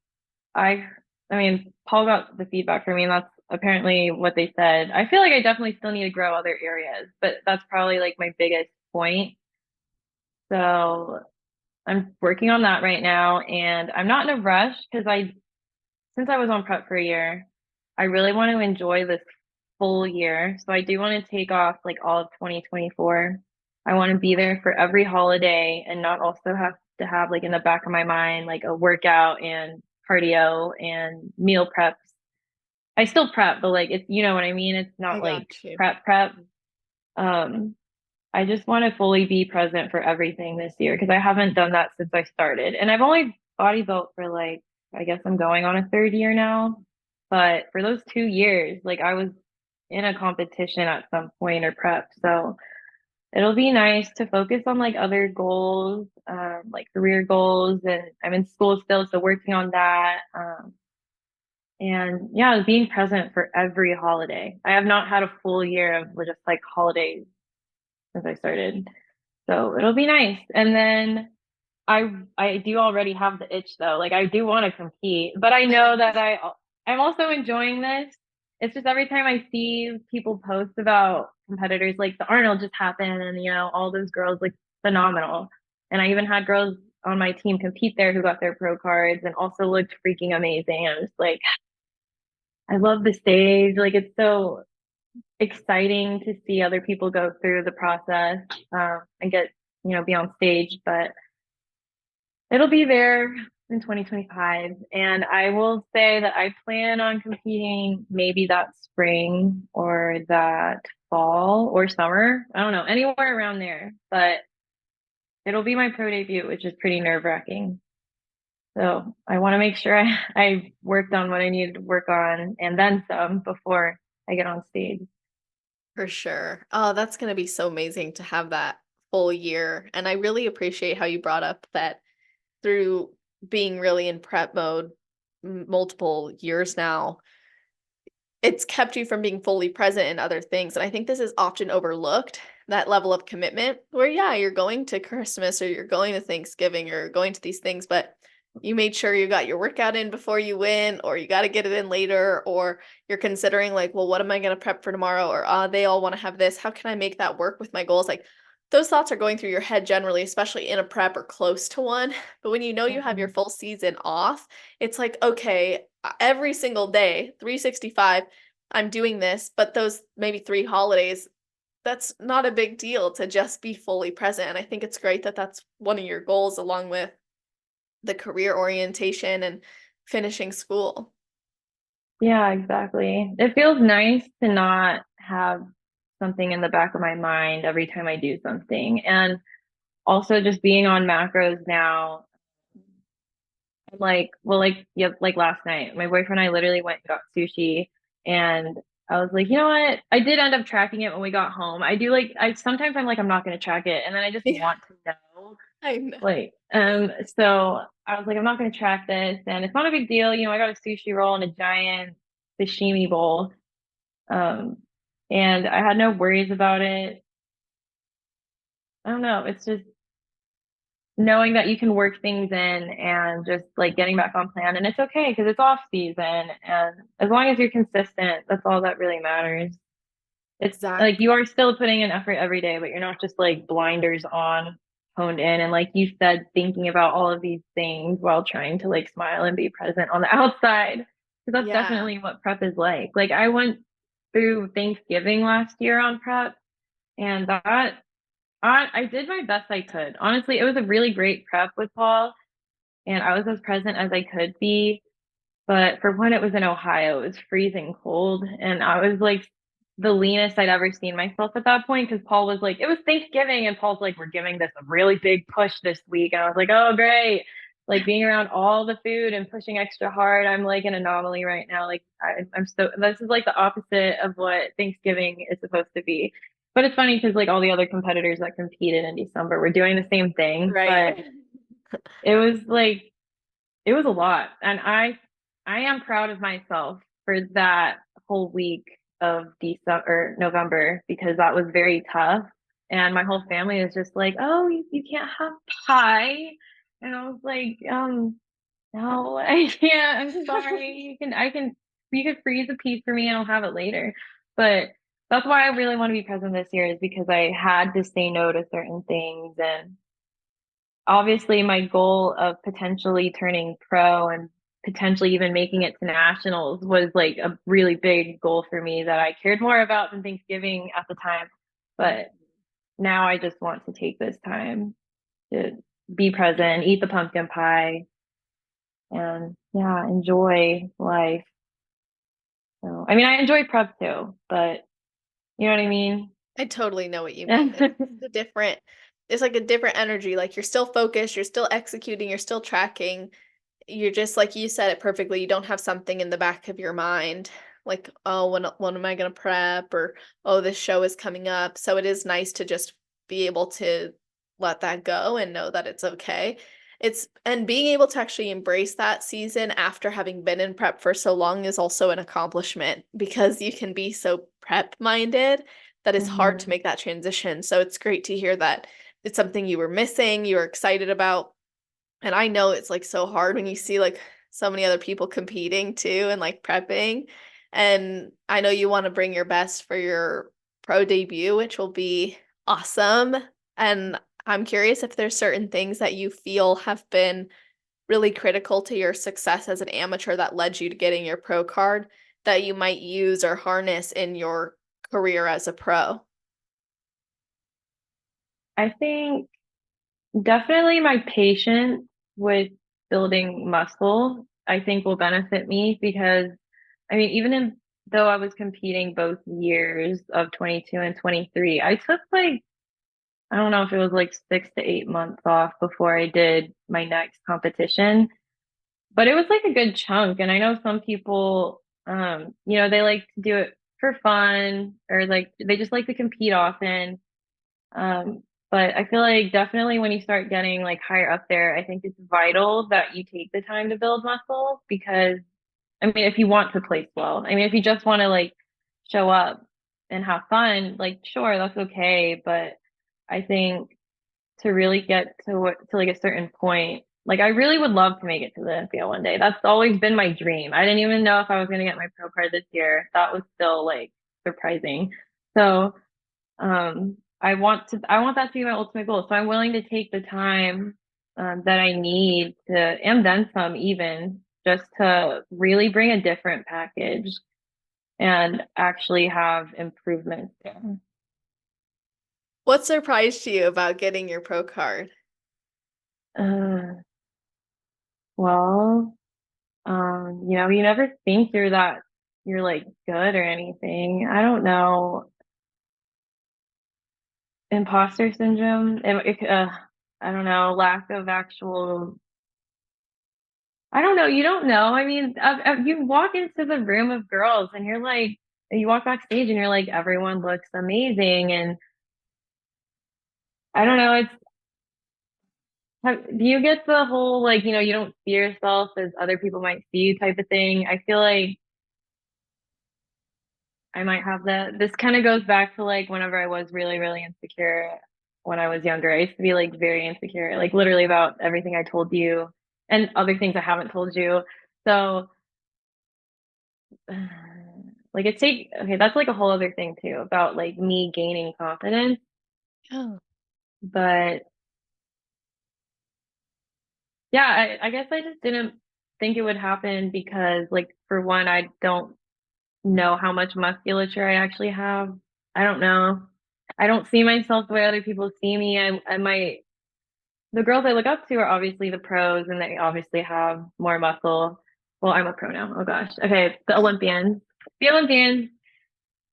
I I mean, Paul got the feedback for me, and that's apparently what they said. I feel like I definitely still need to grow other areas, but that's probably like my biggest point. So I'm working on that right now, and I'm not in a rush because since I was on prep for a year, I really want to enjoy this full year. So I do want to take off like all of 2024. I want to be there for every holiday and not also have to have like in the back of my mind like a workout and cardio and meal preps. I still prep, but like it's you know what I mean? It's I not like got you. prep. Um, I just want to fully be present for everything this year because I haven't done that since I started. And I've only body built for like, I guess I'm going on a third year now. But for those 2 years, like I was in a competition at some point or prep. So it'll be nice to focus on like other goals, like career goals. And I'm in school still, so working on that. And yeah, being present for every holiday. I have not had a full year of just like holidays since I started. So it'll be nice. And then I do already have the itch though. Like I do want to compete, but I know that I'm also enjoying this. It's just every time I see people post about competitors, like the Arnold just happened and all those girls like phenomenal. And I even had girls on my team compete there who got their pro cards and also looked freaking amazing. I'm just like, I love the stage. Like it's so exciting to see other people go through the process, and get, be on stage, but it'll be there in 2025. And I will say that I plan on competing maybe that spring or that fall or summer. I don't know, anywhere around there, but it'll be my pro debut, which is pretty nerve-wracking. So I want to make sure I worked on what I needed to work on and then some before I get on stage. For sure. Oh, that's going to be so amazing to have that full year. And I really appreciate how you brought up that through being really in prep mode multiple years now, it's kept you from being fully present in other things. And I think this is often overlooked, that level of commitment where, yeah, you're going to Christmas or you're going to Thanksgiving or going to these things, but you made sure you got your workout in before you went, or you got to get it in later, or you're considering like, well, what am I going to prep for tomorrow? Or they all want to have this. How can I make that work with my goals? Like those thoughts are going through your head generally, especially in a prep or close to one. But when you know you have your Mhm. full season off, it's like, okay, every single day, 365, I'm doing this, but those maybe 3 holidays, that's not a big deal to just be fully present. And I think it's great that that's one of your goals along with the career orientation and finishing school. Yeah, exactly. It feels nice to not have something in the back of my mind every time I do something. And also just being on macros now, I'm like, well, like, yeah, like last night, my boyfriend and I literally went and got sushi, and I was like, you know what? I did end up tracking it when we got home. I do like, I sometimes I'm like, I'm not going to track it. And then I just Yeah, want to know. I know. Like, so I was like, I'm not going to track this, and it's not a big deal. I got a sushi roll and a giant sashimi bowl. Um, and I had no worries about it. I don't know. It's just knowing that you can work things in and just like getting back on plan, and it's okay because it's off season, and as long as you're consistent, that's all that really matters. It's like Exactly. you are still putting in effort every day, but you're not just like blinders on, honed in, and like you said, thinking about all of these things while trying to like smile and be present on the outside. Because that's Yeah. definitely what prep is like. Like I went through Thanksgiving last year on prep, and that I did my best I could. Honestly, it was a really great prep with Paul, and I was as present as I could be. But for when it was in Ohio, it was freezing cold. And I was like the leanest I'd ever seen myself at that point because Paul was like, it was Thanksgiving. And Paul's like, we're giving this a really big push this week. And I was like, oh, great. Like being around all the food and pushing extra hard. I'm like an anomaly right now. Like I'm so, this is like the opposite of what Thanksgiving is supposed to be. But it's funny because like all the other competitors that competed in December were doing the same thing. But Right. it was like, it was a lot. And I am proud of myself for that whole week of December, November, because that was very tough. And my whole family is just like, oh, you can't have pie. And I was like, no, I can't. I'm sorry. You can freeze a piece for me and I'll have it later. But that's why I really want to be present this year is because I had to say no to certain things, and obviously my goal of potentially turning pro and potentially even making it to nationals was like a really big goal for me that I cared more about than Thanksgiving at the time. But now I just want to take this time to be present, eat the pumpkin pie, and yeah, enjoy life. So, I mean, I enjoy prep too, but you know what I mean? I totally know what you mean. It's a different, it's like a different energy. Like you're still focused, you're still executing, you're still tracking. You're just like you said it perfectly. You don't have something in the back of your mind like, oh, when am I gonna prep? Or oh, this show is coming up. So it is nice to just be able to let that go and know that it's okay. It's and being able to actually embrace that season after having been in prep for so long is also an accomplishment because you can be so prep minded that it's hard to Mhm. make that transition. So it's great to hear that it's something you were missing, you were excited about. And I know it's like so hard when you see like so many other people competing too and like prepping. And I know you want to bring your best for your pro debut, which will be awesome. And I'm curious if there's certain things that you feel have been really critical to your success as an amateur that led you to getting your pro card that you might use or harness in your career as a pro. I think definitely my patience with building muscle, I think will benefit me because I mean, though I was competing both years of 22 and 23, I took like, I don't know if it was like 6 to 8 months off before I did my next competition, but it was like a good chunk. And I know some people, they like to do it for fun or like they just like to compete often. Um, but I feel like definitely when you start getting like higher up there, I think it's vital that you take the time to build muscle because I mean, if you want to place well, I mean, if you just want to like show up and have fun, like sure, that's okay. But I think to really get to like a certain point, like I really would love to make it to the Olympia one day. That's always been my dream. I didn't even know if I was going to get my pro card this year. That was still like surprising. So I want that to be my ultimate goal. So I'm willing to take the time that I need to, and then some even, just to really bring a different package and actually have improvements there. What surprised you about getting your pro card? Uh, well, you never think you're like good or anything. I don't know. Imposter syndrome. I don't know. Lack of actual I don't know. You don't know. I mean, you walk into the room of girls and you're like, you walk backstage and you're like, everyone looks amazing. And I don't know. Do you get the whole like, you don't see yourself as other people might see you type of thing? I feel like I might have that. This kind of goes back to like whenever I was really, really insecure when I was younger. I used to be like very insecure, like literally about everything I told you and other things I haven't told you. So, like okay, that's like a whole other thing too about like me gaining confidence. Yeah. But yeah, I guess I just didn't think it would happen because like for one, I don't know how much musculature I actually have. I don't know. I don't see myself the way other people see me. I might, the girls I look up to are obviously the pros and they obviously have more muscle. Well, I'm a pro now. Oh gosh. Okay. The Olympians.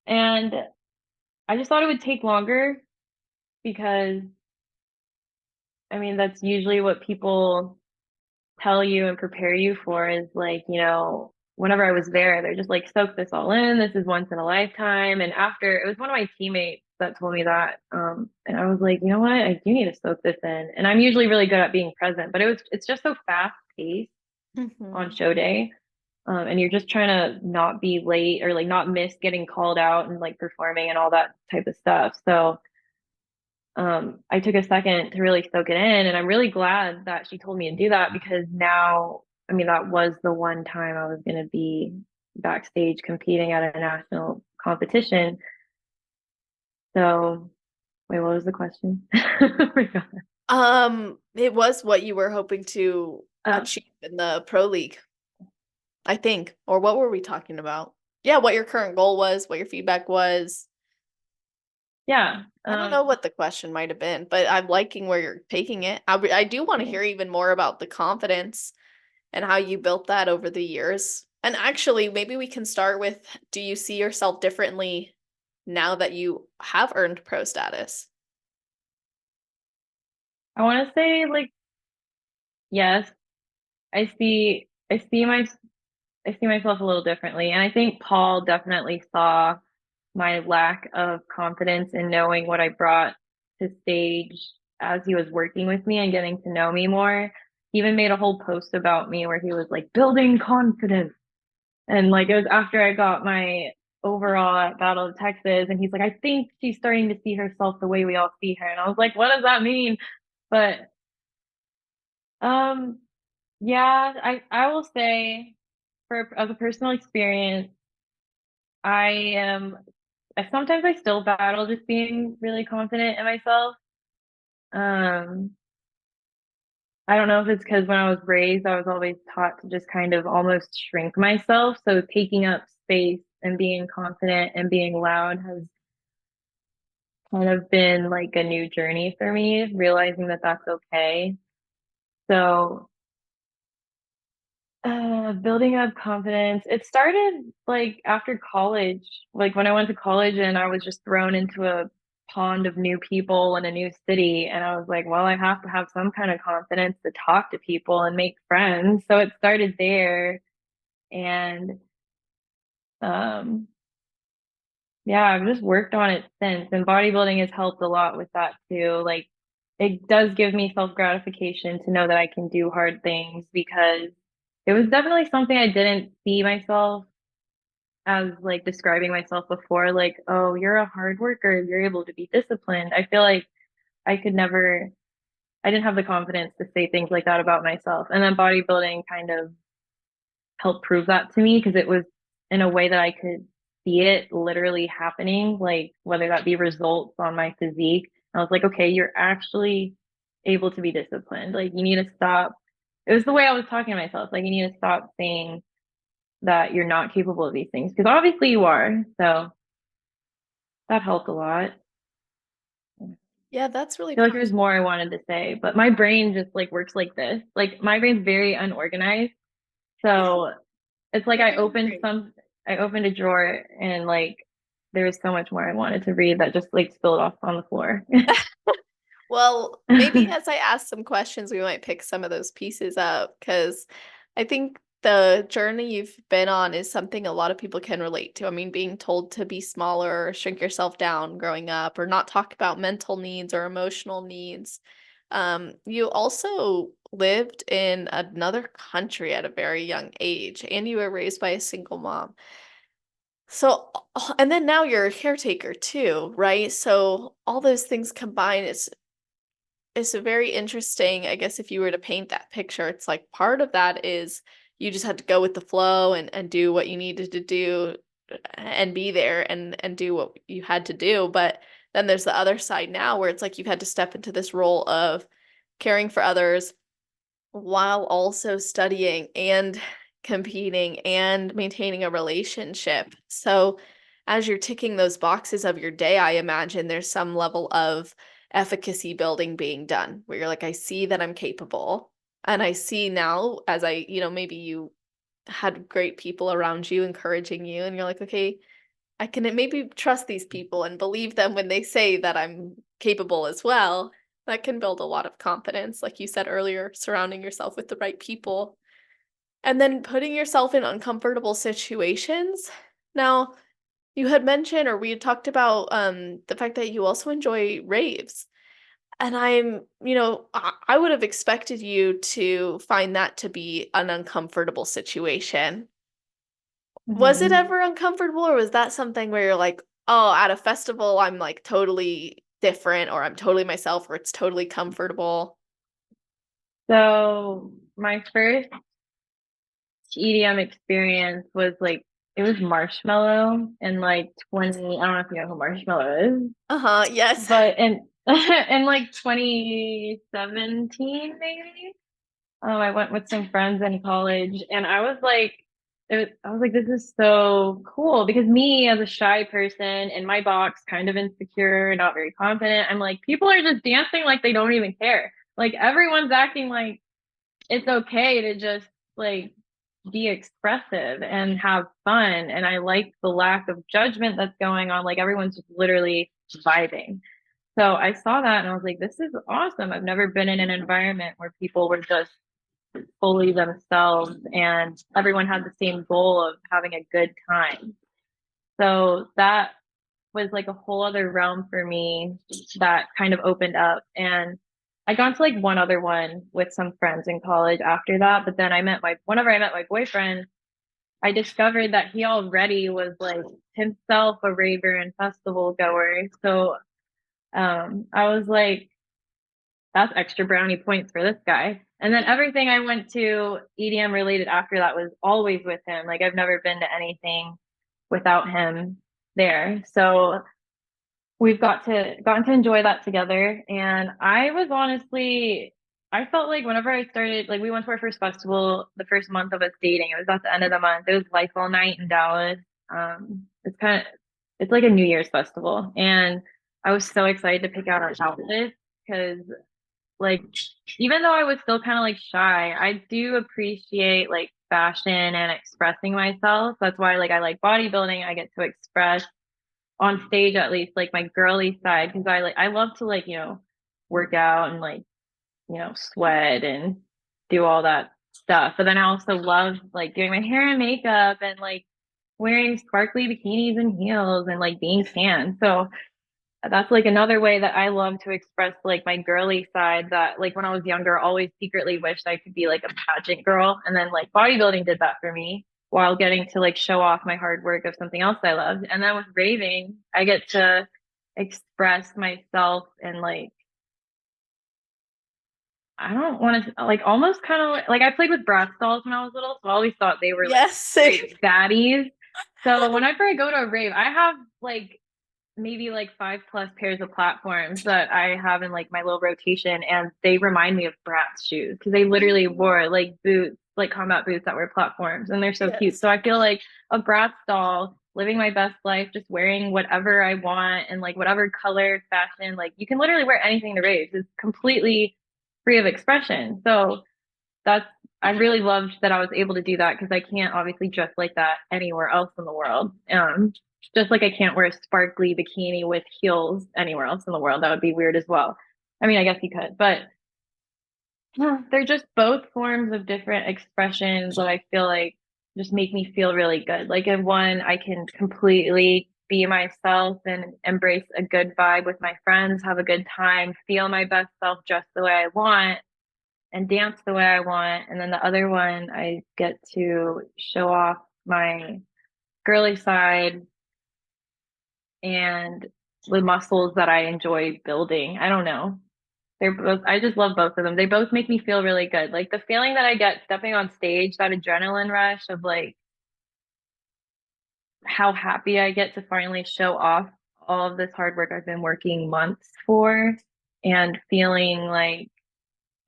And I just thought it would take longer because I mean, that's usually what people tell you and prepare you for is like, whenever I was there, they're just like, soak this all in. This is once in a lifetime. And after it was one of my teammates that told me that. And I was like, you know what? I do need to soak this in. And I'm usually really good at being present, but it's just so fast paced on Mhm. show day. And you're just trying to not be late or like not miss getting called out and like performing and all that type of stuff. So I took a second to really soak it in. And I'm really glad that she told me to do that because now, I mean, that was the one time I was going to be backstage competing at a national competition. So, wait, what was the question? I forgot. It was what you were hoping to Oh, achieve in the pro league, I think. Or what were we talking about? Yeah, what your current goal was, what your feedback was. yeah. I don't know what the question might have been, but I'm liking where you're taking it. I do want to Yeah. hear even more about the confidence and how you built that over the years. And actually, maybe we can start with, do you see yourself differently now that you have earned pro status? I want to say like, yes, I see I see myself a little differently. And I think Paul definitely saw my lack of confidence in knowing what I brought to stage as he was working with me and getting to know me more. He even made a whole post about me where he was like building confidence. And like it was after I got my overall at Battle of Texas and he's like, I think she's starting to see herself the way we all see her. And I was like, what does that mean? But um yeah, I will say for as a personal experience, I am sometimes I still battle just being really confident in myself. Um, I don't know if it's because when I was raised, I was always taught to just kind of almost shrink myself. So taking up space and being confident and being loud has kind of been like a new journey for me, realizing that that's okay. So building up confidence. It started like after college, like when I went to college and I was just thrown into a pond of new people in a new city. And I was like, well, I have to have some kind of confidence to talk to people and make friends. So it started there. And um, yeah, I've just worked on it since. And bodybuilding has helped a lot with that too. Like it does give me self gratification to know that I can do hard things because it was definitely something I didn't see myself as like describing myself before, like, oh, you're a hard worker, you're able to be disciplined. I feel like I could never, I didn't have the confidence to say things like that about myself. And then bodybuilding kind of helped prove that to me because it was in a way that I could see it literally happening, like whether that be results on my physique. I was like, okay, you're actually able to be disciplined. Like, you need to stop. It was the way I was talking to myself. Like, you need to stop saying that you're not capable of these things because obviously you are. So that helped a lot. I Yeah, that's really feel like there's positive. more I wanted to say, but my brain just like works like this. Like my brain's very unorganized. So it's like You're doing great. I opened a drawer and like there was so much more I wanted to read that just like spilled off on the floor. Well, maybe as I ask some questions, we might pick some of those pieces up because I think the journey you've been on is something a lot of people can relate to. I mean, being told to be smaller, or shrink yourself down growing up, or not talk about mental needs or emotional needs. You also lived in another country at a very young age, and you were raised by a single mom. So, and then now you're a caretaker too, right? So all those things combined, it's a very interesting, I guess if you were to paint that picture, it's like part of that is you just had to go with the flow and do what you needed to do and be there and do what you had to do. But then there's the other side now where it's like you've had to step into this role of caring for others while also studying and competing and maintaining a relationship. So, as you're ticking those boxes of your day, I imagine there's some level of efficacy building being done where you're like, I see that I'm capable. And I see now, as maybe you had great people around you encouraging you, and you're like, okay, I can maybe trust these people and believe them when they say that I'm capable as well. That can build a lot of confidence, like you said earlier, surrounding yourself with the right people and then putting yourself in uncomfortable situations. Now, you had mentioned, or we had talked about the fact that you also enjoy raves. And I would have expected you to find that to be an uncomfortable situation. Was it Mhm. ever uncomfortable, or was that something where you're like, oh, at a festival, I'm like totally different, or I'm totally myself, or it's totally comfortable? So my first EDM experience was like it was Marshmello in like 20, I don't know if you know who Marshmello is, Uh-huh, yes. but in in like 2017 maybe. I went with some friends in college and I was like I was like, this is so cool because me as a shy person in my box, kind of insecure, not very confident, I'm like, people are just dancing like they don't even care. Like everyone's acting like it's okay to just like be expressive and have fun. And I like the lack of judgment that's going on. Like everyone's just literally vibing. So I saw that and I was like, this is awesome. I've never been in an environment where people were just fully themselves and everyone had the same goal of having a good time. So that was like a whole other realm for me that kind of opened up. And I got to like one other one with some friends in college after that. But then whenever I met my boyfriend, I discovered that he already was like himself a raver and festival goer. So I was like, that's extra brownie points for this guy. And then everything I went to EDM related after that was always with him. Like I've never been to anything without him there. So we've gotten to enjoy that together. And I was honestly, I felt like whenever I started, like we went to our first festival, the first month of us dating, it was at the end of the month. It was Life All Night in Dallas. It's like a New Year's festival. And I was so excited to pick out our outfits because like even though I was still kind of like shy, I do appreciate like fashion and expressing myself. That's why like I like bodybuilding. I get to express on stage at least like my girly side because I love to like, work out and like, sweat and do all that stuff. But then I also love like doing my hair and makeup and like wearing sparkly bikinis and heels and like being tan. So that's like another way that I love to express like my girly side that like when I was younger, always secretly wished I could be like a pageant girl. And then like bodybuilding did that for me while getting to like show off my hard work of something else I loved. And then with raving, I get to express myself and like I don't want to like almost kind of like I played with Bratz dolls when I was little, so I always thought they were like Yes, same. straight baddies. So whenever I go to a rave, I have like maybe like 5+ pairs of platforms that I have in like my little rotation, and they remind me of Bratz shoes because they literally wore like boots, like combat boots that were platforms, and they're so cute. Yes. So I feel like a Bratz doll, living my best life, just wearing whatever I want and like whatever color, fashion, like you can literally wear anything to raves. It's completely free of expression. So that's I really loved that I was able to do that because I can't obviously dress like that anywhere else in the world. Just like I can't wear a sparkly bikini with heels anywhere else in the world. That would be weird as well. I mean, I guess you could, but they're just both forms of different expressions that I feel like just make me feel really good. Like in one, I can completely be myself and embrace a good vibe with my friends, have a good time, feel my best self dress the way I want and dance the way I want. And then the other one, I get to show off my girly side and the muscles that I enjoy building. I don't know. They're both, I just love both of them. They both make me feel really good. Like the feeling that I get stepping on stage, that adrenaline rush of like how happy I get to finally show off all of this hard work I've been working months for and feeling like,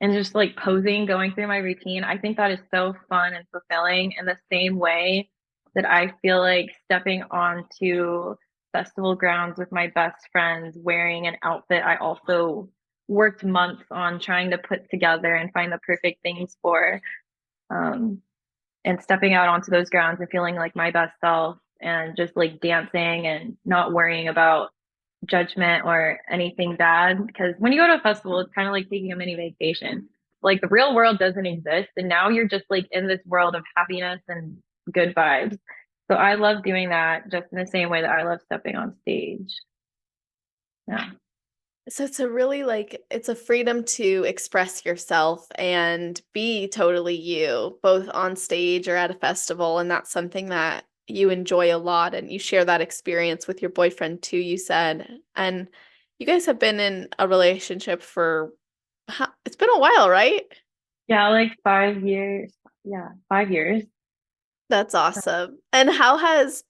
and just like posing, going through my routine. I think that is so fun and fulfilling in the same way that I feel like stepping onto festival grounds with my best friends wearing an outfit I also worked months on trying to put together and find the perfect things for. Um, and stepping out onto those grounds and feeling like my best self and just like dancing and not worrying about judgment or anything bad. Because when you go to a festival, it's kind of like taking a mini vacation. Like the real world doesn't exist. And now you're just like in this world of happiness and good vibes. So I love doing that just in the same way that I love stepping on stage. Yeah. So it's a really like it's a freedom to express yourself and be totally you, both on stage or at a festival, and that's something that you enjoy a lot and you share that experience with your boyfriend too, you said. And you guys have been in a relationship for it's been a while, right? Yeah, like 5 years. Yeah, 5 years. That's awesome. And how has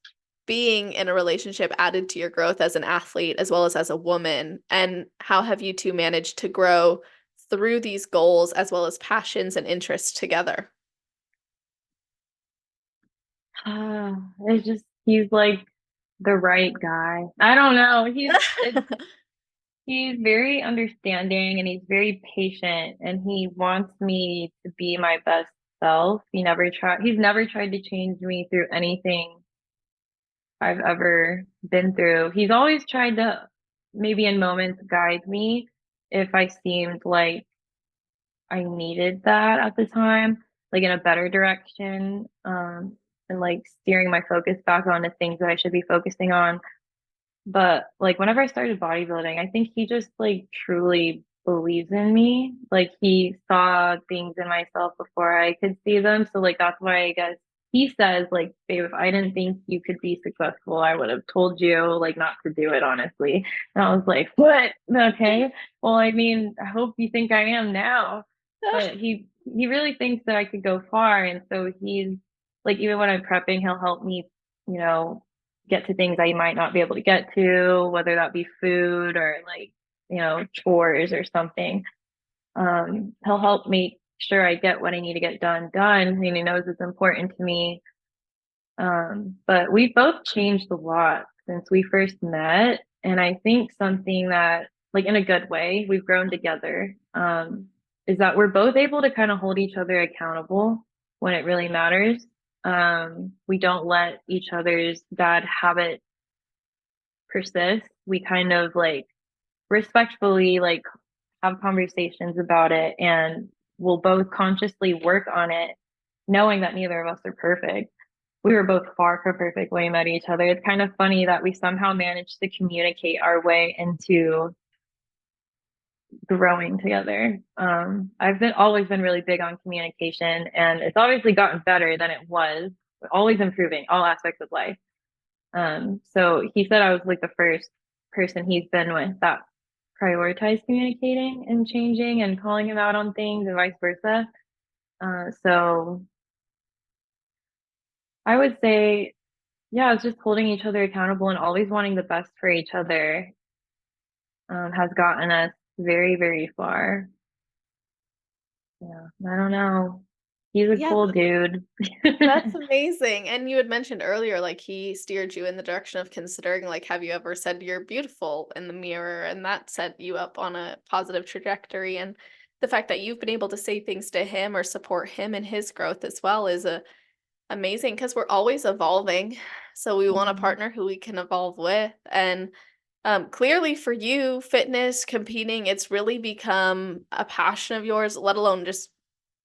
being in a relationship added to your growth as an athlete as well as a woman? And how have you two managed to grow through these goals as well as passions and interests together? It's just he's like the right guy. I don't know. He's very understanding and he's very patient and he wants me to be my best self. He's never tried to change me through anything I've ever been through. He's always tried to maybe in moments guide me if I seemed like I needed that at the time, like in a better direction, and like steering my focus back onto things that I should be focusing on. But like whenever I started bodybuilding, I think he just like truly believes in me. Like he saw things in myself before I could see them. So like that's why I guess he says like, babe, if I didn't think you could be successful, I would have told you like not to do it, honestly. And I was like, what? Okay. Well, I mean, I hope you think I am now. But he really thinks that I could go far. And so he's like even when I'm prepping, he'll help me, you know, get to things I might not be able to get to, whether that be food or like, chores or something. He'll help make sure I get what I need to get done, and he knows it's important to me. But we both changed a lot since we first met. And I think something that, like in a good way, we've grown together, is that we're both able to kind of hold each other accountable when it really matters. We don't let each other's bad habits persist. We kind of like respectfully like have conversations about it and we'll both consciously work on it, knowing that neither of us are perfect. We were both far from perfect when we met each other. It's kind of funny that we somehow managed to communicate our way into growing together. I've been always been really big on communication and it's obviously gotten better than it was, always improving all aspects of life. So he said I was like the first person he's been with that prioritized communicating and changing and calling him out on things and vice versa. So I would say, yeah, it's just holding each other accountable and always wanting the best for each other, has gotten us very, very far. Yeah, I don't know. He's a Yeah, cool dude. that's amazing. And you had mentioned earlier, like he steered you in the direction of considering, like, have you ever said you're beautiful in the mirror? And that set you up on a positive trajectory. And the fact that you've been able to say things to him or support him in his growth as well is amazing because we're always evolving. So we want a Mhm. partner who we can evolve with. And clearly for you, fitness, competing, it's really become a passion of yours, let alone just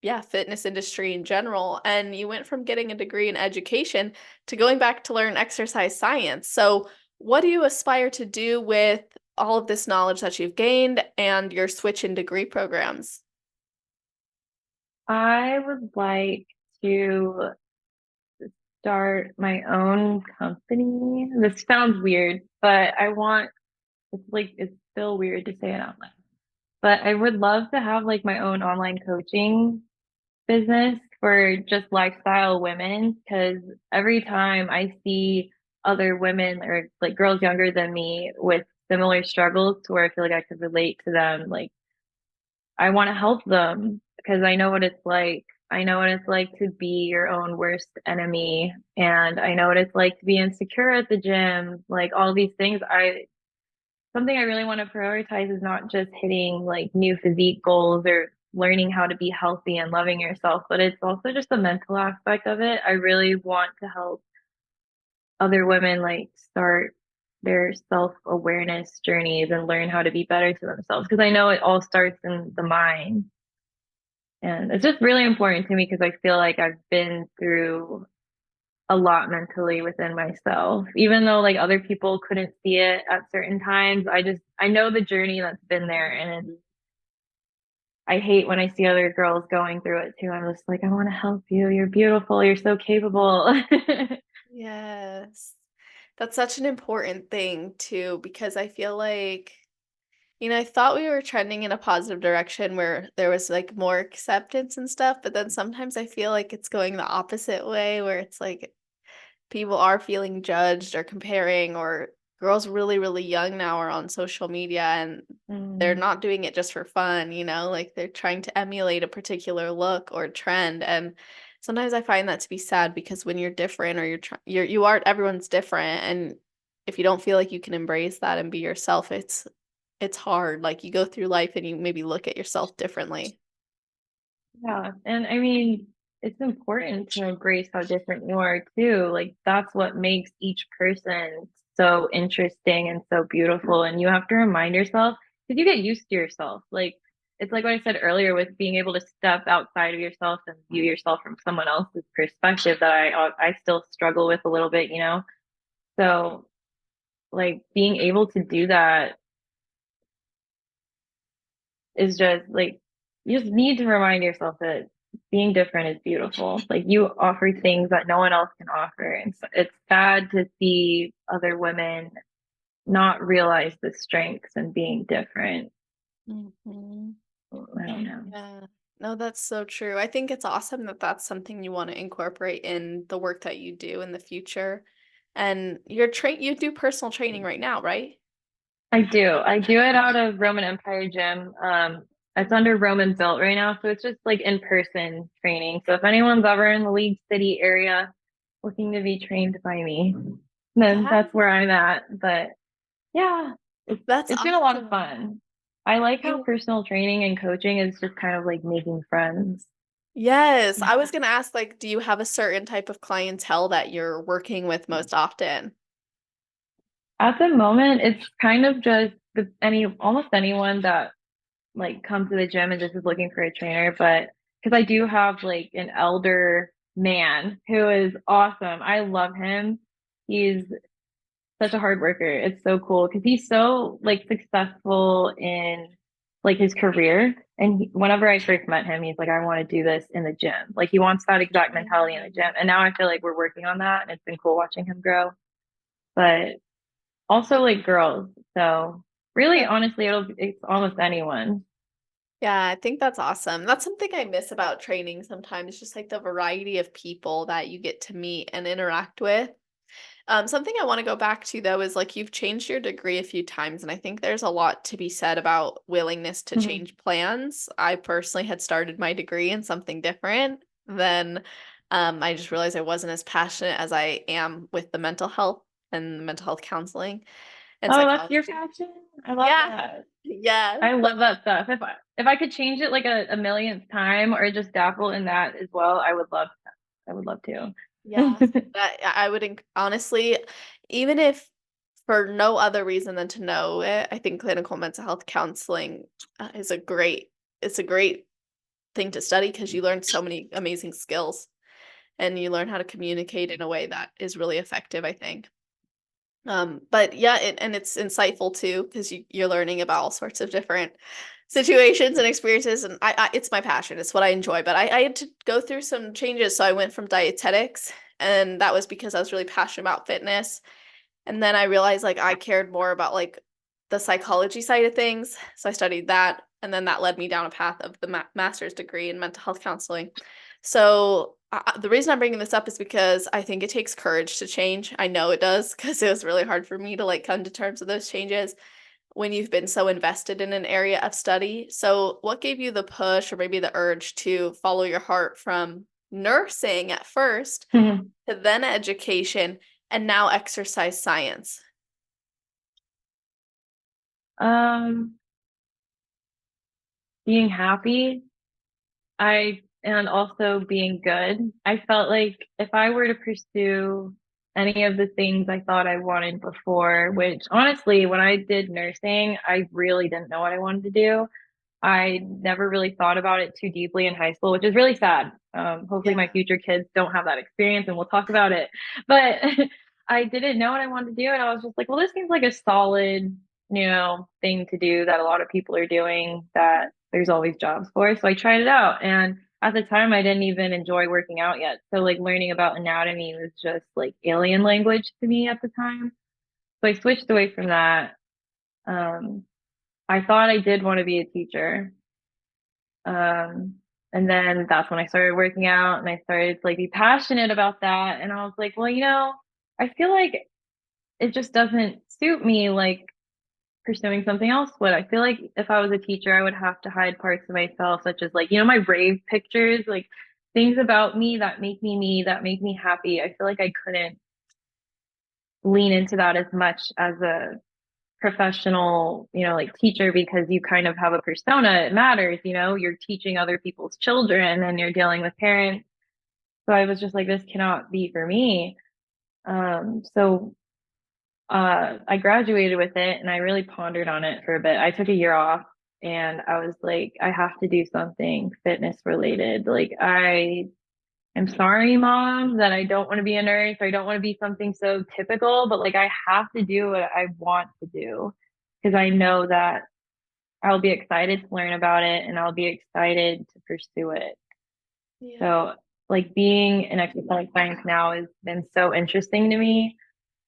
yeah, fitness industry in general. And you went from getting a degree in education to going back to learn exercise science. So, what do you aspire to do with all of this knowledge that you've gained and your switch in degree programs? I would like to start my own company. This sounds weird, but it's still weird to say it out loud. But I would love to have like my own online coaching business for just lifestyle women because every time I see other women or like girls younger than me with similar struggles to where I feel like I could relate to them, like I want to help them because I know what it's like. I know what it's like to be your own worst enemy, and I know what it's like to be insecure at the gym. Like all these things, I something I really want to prioritize is not just hitting like new physique goals or learning how to be healthy and loving yourself, but it's also just the mental aspect of it. I really want to help other women like start their self-awareness journeys and learn how to be better to themselves because I know it all starts in the mind. And it's just really important to me because I feel like I've been through a lot mentally within myself. Even though like other people couldn't see it at certain times, I know the journey that's been there and I hate when I see other girls going through it too. I'm just like, I want to help you. You're beautiful. You're so capable. Yes. That's such an important thing too, because I feel like, I thought we were trending in a positive direction where there was like more acceptance and stuff, but then sometimes I feel like it's going the opposite way where it's like people are feeling judged or comparing, or girls really, really young now are on social media and they're Mm, not doing it just for fun, like they're trying to emulate a particular look or trend. And sometimes I find that to be sad because when you're different or you are, everyone's different. And if you don't feel like you can embrace that and be yourself, it's hard. Like you go through life and you maybe look at yourself differently. yeah. And I mean, it's important to embrace how different you are too. Like that's what makes each person so interesting and so beautiful. And you have to remind yourself because you get used to yourself. Like it's like what I said earlier with being able to step outside of yourself and view yourself from someone else's perspective that I still struggle with a little bit, you know? So like being able to do that is just like you just need to remind yourself that being different is beautiful. Like you offer things that no one else can offer. And so it's sad to see other women not realize the strengths in being different. Mhm. I don't know. Yeah. No, that's so true. I think it's awesome that that's something you want to incorporate in the work that you do in the future. And you do personal training right now, right? I do. I do it out of Roman Empire Gym. It's under Roman Built right now, so it's just like in-person training. So if anyone's ever in the League City area looking to be trained by me, then Yeah, that's where I'm at. But yeah, that's it's been a lot of awesome. fun. I like how You personal training and coaching is just kind of like making friends. Yes, I was gonna ask, like, do you have a certain type of clientele that you're working with most often? At the moment, it's kind of just almost anyone that like comes to the gym and just is looking for a trainer, but because I do have like an elder man who is awesome. I love him. He's such a hard worker. It's so cool because he's so like successful in like his career. And whenever I first met him, he's like, I want to do this in the gym. Like he wants that exact mentality in the gym. And now I feel like we're working on that, and it's been cool watching him grow. But also like girls. So really, That's honestly, it's almost anyone. Yeah, I think that's awesome. That's something I miss about training sometimes, just like the variety of people that you get to meet and interact with. Something I want to go back to though is like you've changed your degree a few times, and I think there's a lot to be said about willingness to Mhm. change plans. I personally had started my degree in something different. Then I just realized I wasn't as passionate as I am with the mental health and mental health counseling and Oh, that's your psychology. passion. I love Yeah. that. Yeah. I love that stuff. If I could change it like a millionth time or just dabble in that as well, I would love that. I would love to. Yes, that I would honestly, even if for no other reason than to know it, I think clinical mental health counseling is it's a great thing to study because you learn so many amazing skills and you learn how to communicate in a way that is really effective, I think. But yeah, and it's insightful too because you're learning about all sorts of different situations and experiences, and it's my passion. It's what I enjoy. But I had to go through some changes, so I went from dietetics And that was because I was really passionate about fitness. And then I realized like I cared more about like the psychology side of things. So I studied that. And then that led me down a path of the master's degree in mental health counseling. So the reason I'm bringing this up is because I think it takes courage to change. I know it does because it was really hard for me to like come to terms with those changes when you've been so invested in an area of study. So what gave you the push or maybe the urge to follow your heart from nursing at first to then education and now exercise science? Um, being happy, and also being good. I felt like if I were to pursue any of the things I thought I wanted before, which honestly, when I did nursing, I really didn't know what I wanted to do. I never really thought about it too deeply in high school, which is really sad. Hopefully, Yeah. my future kids don't have that experience and we'll talk about it. But I didn't know what I wanted to do. And I was just like, well, this seems like a solid, thing to do that a lot of people are doing that there's always jobs for. So I tried it out. And at the time, I didn't even enjoy working out yet. So, like, learning about anatomy was just like alien language to me at the time. So I switched away from that. Um, I thought I did want to be a teacher. Um, and then that's when I started working out and I started to like be passionate about that. And I was like, well, I feel like it just doesn't suit me like pursuing something else would. I feel like if I was a teacher, I would have to hide parts of myself, such as like, my rave pictures, like things about me, that make me happy. I feel like I couldn't lean into that as much as a professional, like teacher because you kind of have a persona. It matters, you're teaching other people's children and you're dealing with parents. So I was just like, this cannot be for me. So I graduated with it and I really pondered on it for a bit. I took a year off and I was like, I have to do something fitness related. Like, I am sorry, mom, that I don't want to be a nurse or I don't want to be something so typical, but like, I have to do what I want to do because I know that I'll be excited to learn about it and I'll be excited to pursue it. Yeah. So, like, being in exercise science now has been so interesting to me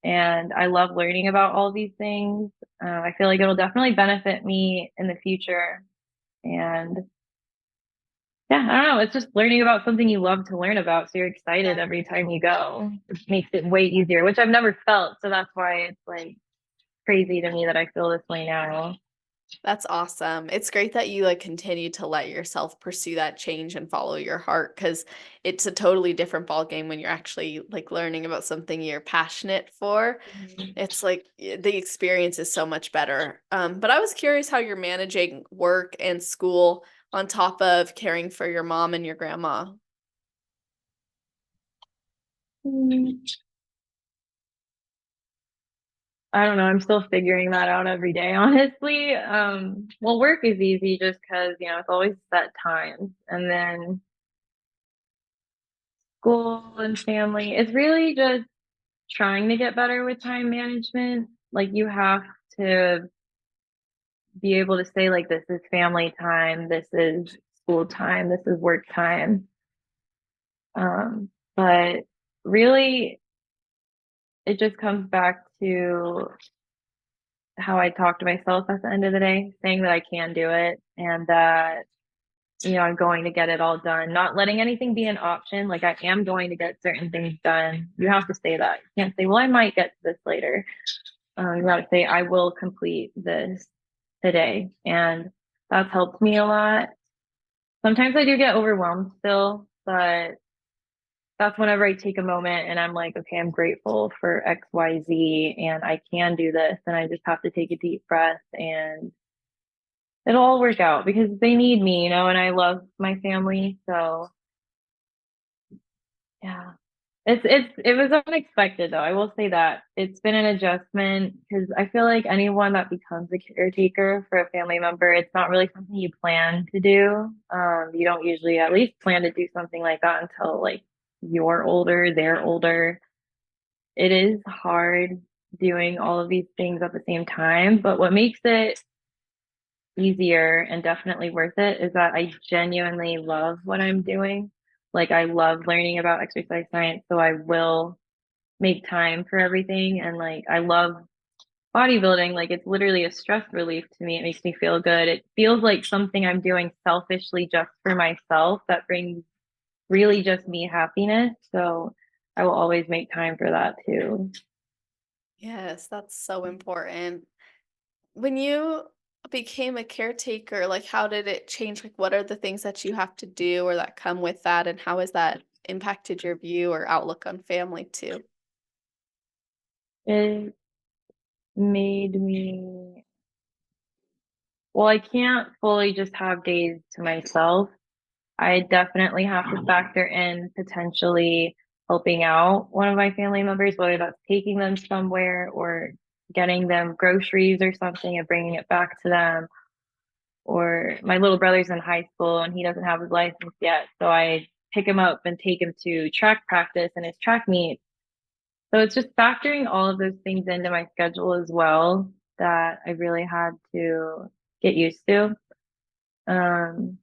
and I love learning about all these things. I feel like it'll definitely benefit me in the future. And yeah, I don't know. It's just learning about something you love to learn about. So you're excited every time you go. It makes it way easier, which I've never felt. So that's why it's like crazy to me that I feel this way now. That's awesome. It's great that you like continue to let yourself pursue that change and follow your heart because it's a totally different ball game when you're actually like learning about something you're passionate for. It's like the experience is so much better. But I was curious how you're managing work and school on top of caring for your mom and your grandma. Mm, I don't know. I'm still figuring that out every day, honestly. Well, work is easy just because, it's always set times. And then school and family, it's really just trying to get better with time management. Like, you have to be able to say, like, this is family time, this is school time, this is work time. But really, it just comes back to how I talk to myself at the end of the day, saying that I can do it and that, I'm going to get it all done, not letting anything be an option. Like, I am going to get certain things done. You have to say that. You can't say, well, I might get to this later. You got to say, I will complete this today. And that's helped me a lot. Sometimes I do get overwhelmed still, but that's whenever I take a moment and I'm like, okay, I'm grateful for XYZ and I can do this. And I just have to take a deep breath and it'll all work out because they need me, and I love my family. So yeah. It was unexpected though. I will say that it's been an adjustment because I feel like anyone that becomes a caretaker for a family member, it's not really something you plan to do. You don't usually at least plan to do something like that until like you're older, they're older. It is hard doing all of these things at the same time, but what makes it easier and definitely worth it is that I genuinely love what I'm doing. Like I love learning about exercise science, so I will make time for everything. And like I love bodybuilding. Like it's literally a stress relief to me. It makes me feel good. It feels like something I'm doing selfishly just for myself that brings really just me happiness. So I will always make time for that too. Yes, that's so important. When you became a caretaker, like how did it change? Like what are the things that you have to do or that come with that, and how has that impacted your view or outlook on family too? It made me, well, I can't fully just have days to myself. I definitely have to factor in potentially helping out one of my family members, whether that's taking them somewhere or getting them groceries or something and bringing it back to them. Or my little brother's in high school and he doesn't have his license yet. So I pick him up and take him to track practice and his track meet. So it's just factoring all of those things into my schedule as well that I really had to get used to. Um,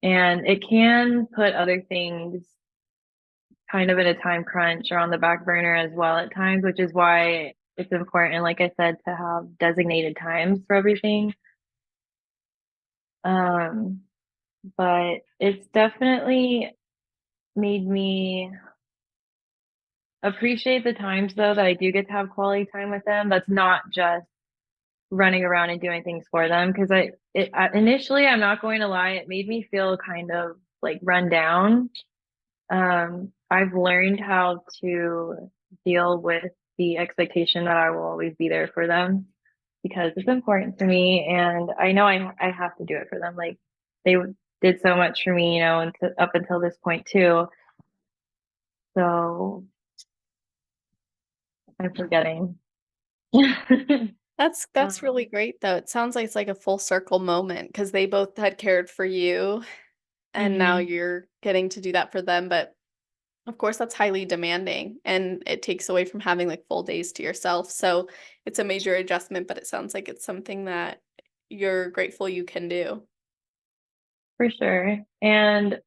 and it can put other things kind of in a time crunch or on the back burner as well at times, which is why it's important, like I said, to have designated times for everything. Um, but it's definitely made me appreciate the times though that I do get to have quality time with them. That's not just running around and doing things for them because initially I'm not going to lie, it made me feel kind of like run down. I've learned how to deal with the expectation that I will always be there for them because it's important to me and I know I have to do it for them. Like they did so much for me, and up until this point too. So I'm forgetting. That's really Um, great though. It sounds like it's like a full circle moment because they both had cared for you and now mhm, you're getting to do that for them. But of course, that's highly demanding and it takes away from having like full days to yourself. So it's a major adjustment, but it sounds like it's something that you're grateful you can do. for sure. And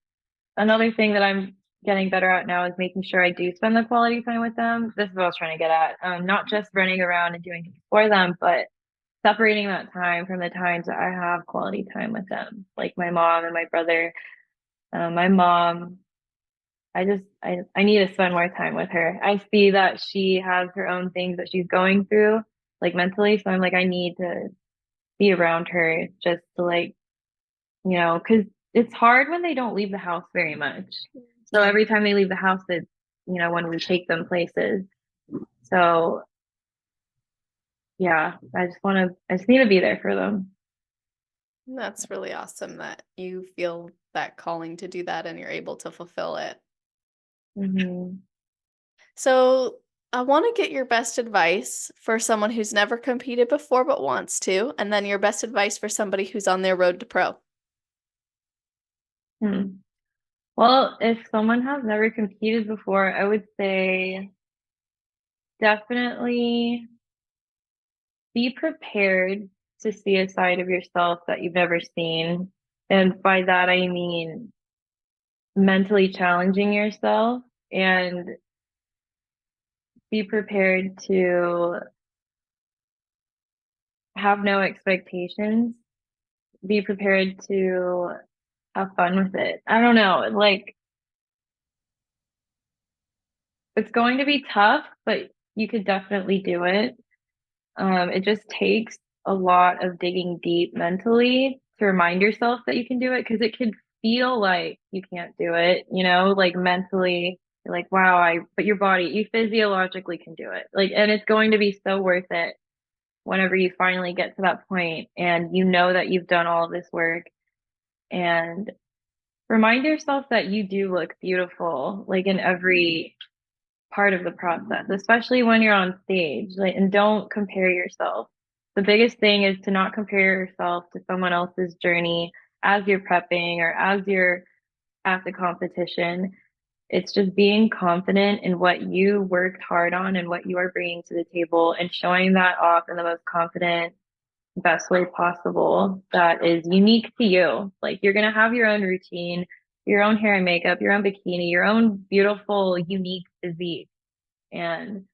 another thing that I'm getting better at now is making sure I do spend the quality time with them. This is what I was trying to get at. Not just running around and doing things for them, but separating that time from the times that I have quality time with them, like my mom and my brother. My mom, I need to spend more time with her. I see that she has her own things that she's going through, like mentally. So I'm like, I need to be around her just to like, because it's hard when they don't leave the house very much. So every time they leave the house, it's, when we take them places. So yeah, I just need to be there for them. That's really awesome that you feel that calling to do that and you're able to fulfill it. Hmm. So, I want to get your best advice for someone who's never competed before but wants to, and then your best advice for somebody who's on their road to pro. Hmm. Well, if someone has never competed before, I would say definitely be prepared to see a side of yourself that you've never seen. And by that, I mean mentally challenging yourself and be prepared to have no expectations. Be prepared to have fun with it. I don't know. Like, it's going to be tough, but you could definitely do it. It just takes a lot of digging deep mentally to remind yourself that you can do it because it could feel like you can't do it, like mentally, you're like, wow, but your body, you physiologically can do it. Like, and it's going to be so worth it whenever you finally get to that point and you know that you've done all of this work and remind yourself that you do look beautiful, like in every part of the process, especially when you're on stage. Like, and don't compare yourself. The biggest thing is to not compare yourself to someone else's journey as you're prepping or as you're at the competition. It's just being confident in what you worked hard on and what you are bringing to the table and showing that off in the most confident, best way possible that is unique to you. Like you're going to have your own routine. your own hair and makeup, your own bikini, your own beautiful, unique physique. And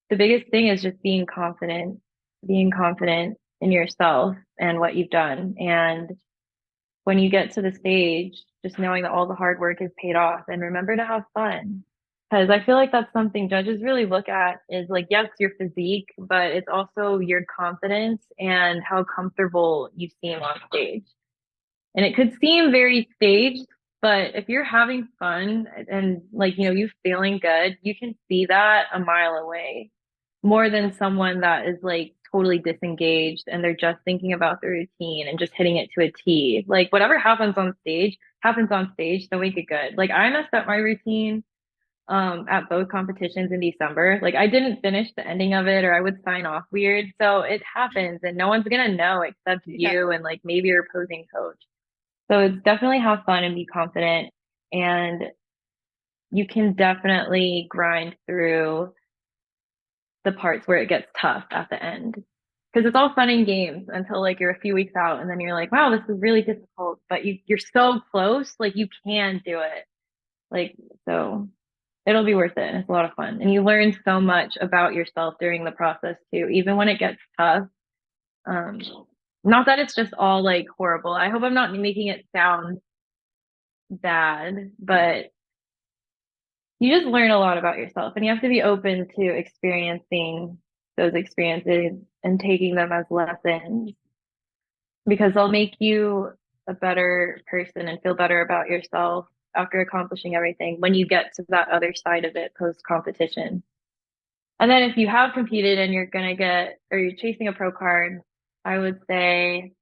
the biggest thing is just being confident in yourself and what you've done. And when you get to the stage, just knowing that all the hard work is paid off and remember to have fun. Because I feel like that's something judges really look at is like, yes, your physique, but it's also your confidence and how comfortable you seem on stage. And it could seem very staged, but if you're having fun and like, you feeling good, you can see that a mile away more than someone that is like totally disengaged and they're just thinking about the routine and just hitting it to a T. Like whatever happens on stage, so make it good. Like I messed up my routine at both competitions in December. Like I didn't finish the ending of it or I would sign off weird. So it happens and no one's gonna know except Yeah. you and like maybe your opposing coach. So it's definitely have fun and be confident. And you can definitely grind through the parts where it gets tough at the end. Because it's all fun and games until like you're a few weeks out and then you're like, wow, this is really difficult. But you're so close, like you can do it. Like so it'll be worth it and it's a lot of fun. And you learn so much about yourself during the process too, even when it gets tough. Um, not that it's just all like horrible. I hope I'm not making it sound bad, but you just learn a lot about yourself and you have to be open to experiencing those experiences and taking them as lessons because they'll make you a better person and feel better about yourself after accomplishing everything when you get to that other side of it post competition. And then if you have competed and you're gonna get or you're chasing a pro card, I would say,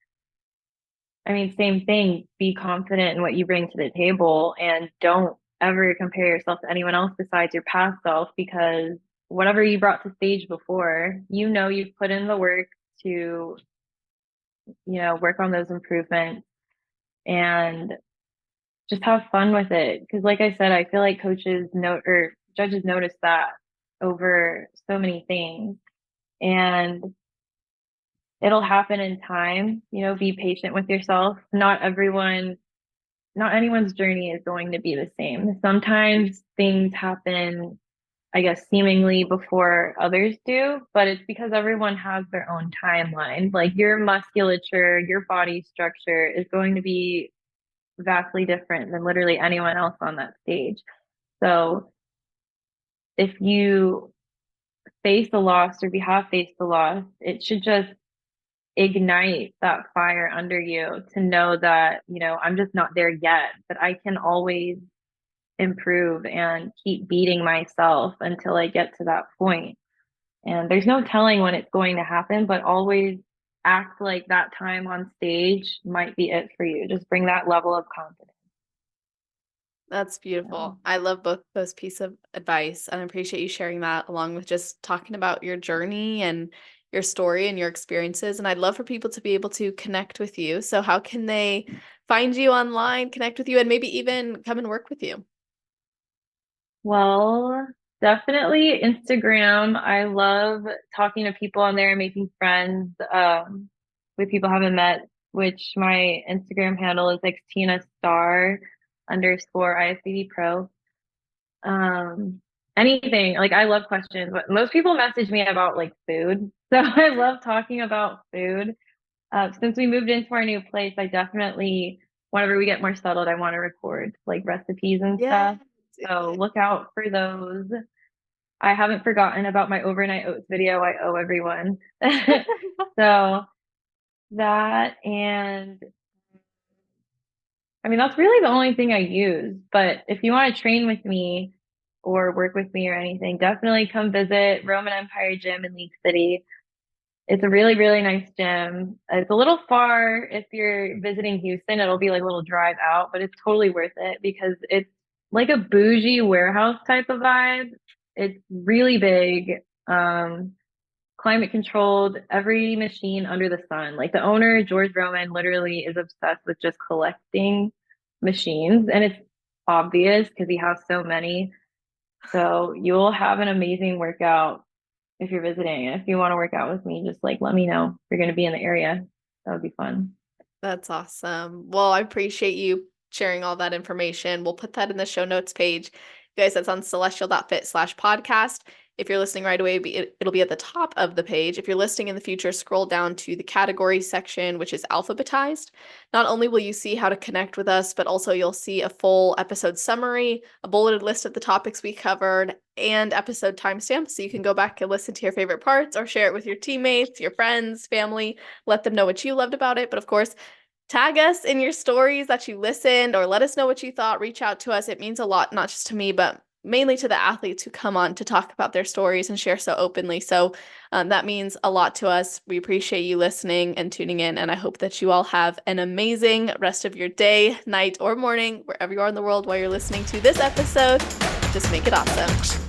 I mean, same thing, be confident in what you bring to the table and don't ever compare yourself to anyone else besides your past self because whatever you brought to stage before, you've put in the work to, work on those improvements and just have fun with it. Because like I said, I feel like coaches note or judges notice that over so many things. And it'll happen in time, be patient with yourself. Not anyone's journey is going to be the same. Sometimes things happen, I guess, seemingly before others do, but it's because everyone has their own timeline. Like your musculature, your body structure is going to be vastly different than literally anyone else on that stage. So if you face the loss or if you have faced the loss, it should just ignite that fire under you to know that, I'm just not there yet, but I can always improve and keep beating myself until I get to that point. And there's no telling when it's going to happen, but always act like that time on stage might be it for you. Just bring that level of confidence. That's So, beautiful. I love both those pieces of advice and I appreciate you sharing that along with just talking about your journey and your story and your experiences. And I'd love for people to be able to connect with you. So how can they find you online, connect with you, and maybe even come and work with you? well, definitely Instagram. I love talking to people on there, making friends with people I haven't met, which my Instagram handle is like Tina Star underscore IFBB Pro. Um, anything like I love questions, but most people message me about like food. So I love talking about food. Since we moved into our new place, I definitely, whenever we get more settled, I want to record like recipes and Yes. stuff. So look out for those. I haven't forgotten about my overnight oats video. I owe everyone. So that and I mean, that's really the only thing I use. But if you want to train with me or work with me or anything, definitely come visit Roman Empire Gym in League City. It's a really, really nice gym. It's a little far if you're visiting Houston. It'll be like a little drive out, but it's totally worth it because it's like a bougie warehouse type of vibe. It's really big. Um, Climate controlled, every machine under the sun. Like the owner, George Roman, literally is obsessed with just collecting machines. And it's obvious because he has so many. So you'll have an amazing workout if you're visiting. And if you want to work out with me, just like let me know if you're going to be in the area. That would be fun. That's awesome. Well, I appreciate you sharing all that information. We'll put that in the show notes page. Guys, that's on celestial.fit/podcast. If you're listening right away, it'll be at the top of the page. If you're listening in the future, scroll down to the category section, which is alphabetized. Not only will you see how to connect with us, but also you'll see a full episode summary, a bulleted list of the topics we covered, and episode timestamps. So you can go back and listen to your favorite parts or share it with your teammates, your friends, family, let them know what you loved about it. But of course, tag us in your stories that you listened or let us know what you thought. Reach out to us. It means a lot, not just to me, but mainly to the athletes who come on to talk about their stories and share so openly. So that means a lot to us. We appreciate you listening and tuning in. And I hope that you all have an amazing rest of your day, night, or morning, wherever you are in the world while you're listening to this episode. Just make it awesome.